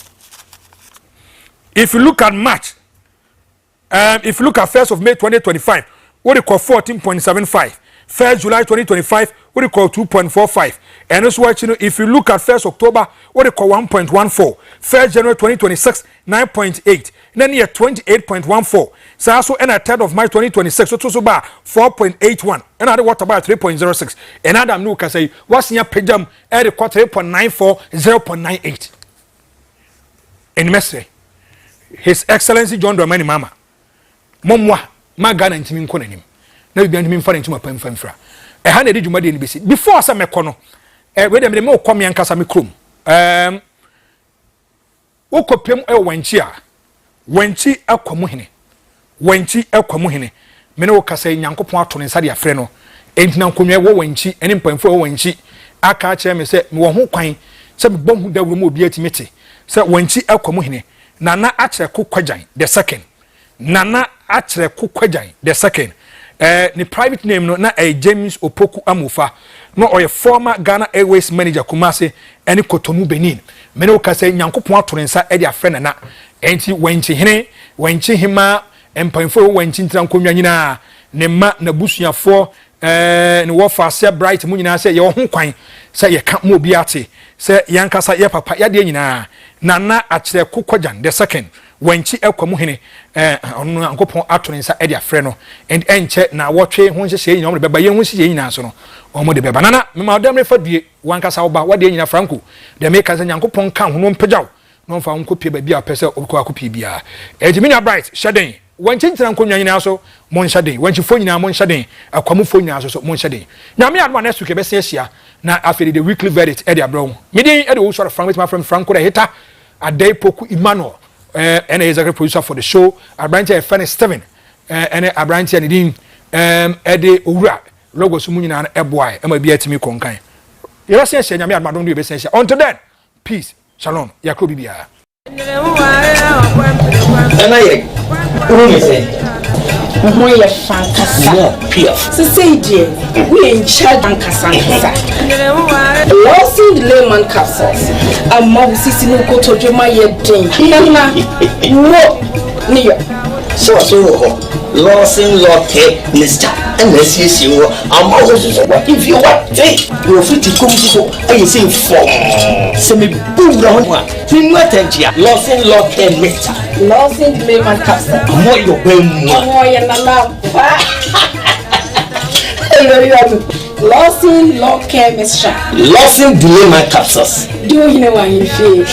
If you look at March, if you look at 1st of May 2025, what they call 14.75. 1st July 2025, what they call 2.45. And also, if you look at 1st October, what they call 1.14. 1st January 2026, 9.8. Then year 28.14. So also, and at 3rd of March 2026, so to about 4.81. And other what about 3.06. And Adam New can say, what's in your pejam at the quarter 8.94, 0.98. In Messi, His Excellency John Dramani Mama, Momwa, Magana and Timin Konenim. Na bi andimi mfa ntuma pamfamfra ha na edi dwumade ni besi before sa mekono we dem me okom yankasa me krom okopem wanchi a wanchi akwamu hene me ne okasa nyankopon ato ne nsa de afre no entina nkonwa wo wanchi ene mpamfo wo wanchi aka kire me se me wo ho kwan se me bohu dawro mo obi atimete se wanchi akwamu hene nana akire kokwajan the second nana akire kokwajan the second the private name no na James Opoku Amufa no or a former Ghana Airways manager Kumasi any Cotonou Benin me no ka say nyankopon ato nsa e dia frɛ na enti wanchi hima empanfo wanchi ntran konwa nyina ne ma na busuafo ne wo faase bright mu nyina say ye ho kwan say ye ka mo obi ate say yankasa ye papa ya de nyina na akire kokwajan the second wanchi ekwamu hene onu ankopon ato nsa e dia frɛ no and enche na wotwe ho hyehyɛ nyina mo de beba ye ho hyehyɛ nyina so no omo de beba nana me ma dem refa die wankasa wo ba wade nyina Franko de me ka sɛ nyankopon ka ho no mpagyaw no mfa nko pie ba bia pɛ sɛ obiko akopie bia ejiminya bright hyɛden wanchi ntran konwa nyina so mo hyɛden wanchi fo nyina mo hyɛden akwamu fo nyina so mo hyɛden na me adwa na suke be se ahia na afeli the weekly verdict e dia bro me din e de wo sort Frank with my friend Franko the hitter Adai Poku Emmanuel and is a producer for the show. Abranche a fan 7 and Abranche and Din Ede Ura logo Sumunina and Eboy and my beer to me conkai. You're saying, Yamia Madon, you be until then, peace, shalom, Yakubia. And I Moya fantastic. So say dear, we in charge and Cassandra. Lawson the layman capsules. A mob sissy no go to Joma yet drink. No, near. so Lawson Lotte, Mr. And let's you. I'm always if you want you're free to come to I say for semi boom round one. Lawson Lotte, Mr. Lawson the layman capsules. More your Lawson law care mixture. Lawson delay my capsules. Do you know what you feel?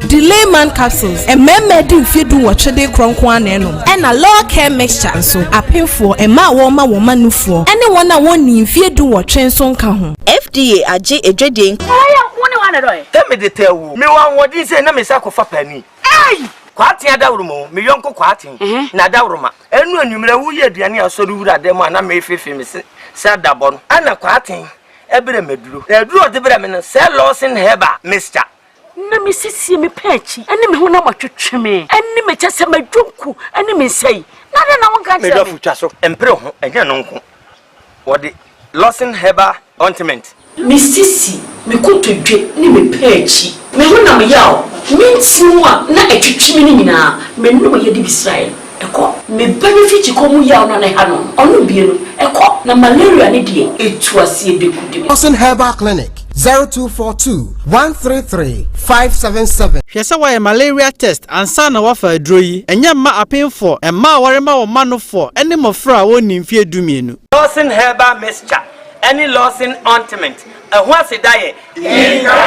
Delay man capsules. A member do feed do what they cronkwan and a law care mixture so a pay for a ma woman no for anyone that won't need feed do what train son can FDA aje edreding. Tell me the tell me one what you say na me sako fa pani. Hey! Kwati adawrumo me yonko kwati na adawruma enu anwumre wo ye aduane asori wura dem ana me fefe me se dabon ana kwati ebere meduro eduro de bere me no se Lawson heba Mr. Na me sisi me pechi ene me ho na matwetwe me ene me kyese madwonku ene me sei na de na won ka me do futwa so empre ho enye no nko wo de Lawson heba ointment me sisi me kotodwe ne me pechi me ho na me yawo mintimwa na etwetwe me nyina me no ye de Israel eko me benefit ko mu yawo na na ha no onu bie no eko na malaria ne die etu asie bekude Lawson Herbal Clinic 0242 133 577. Hwese wa malaria test ansa na wafa adro yi enya ma apenfo emma warema wo manofo ene mofra woni mfie dumienu. Lawson Herbal mixture any Lawson ointment ehwa sedaye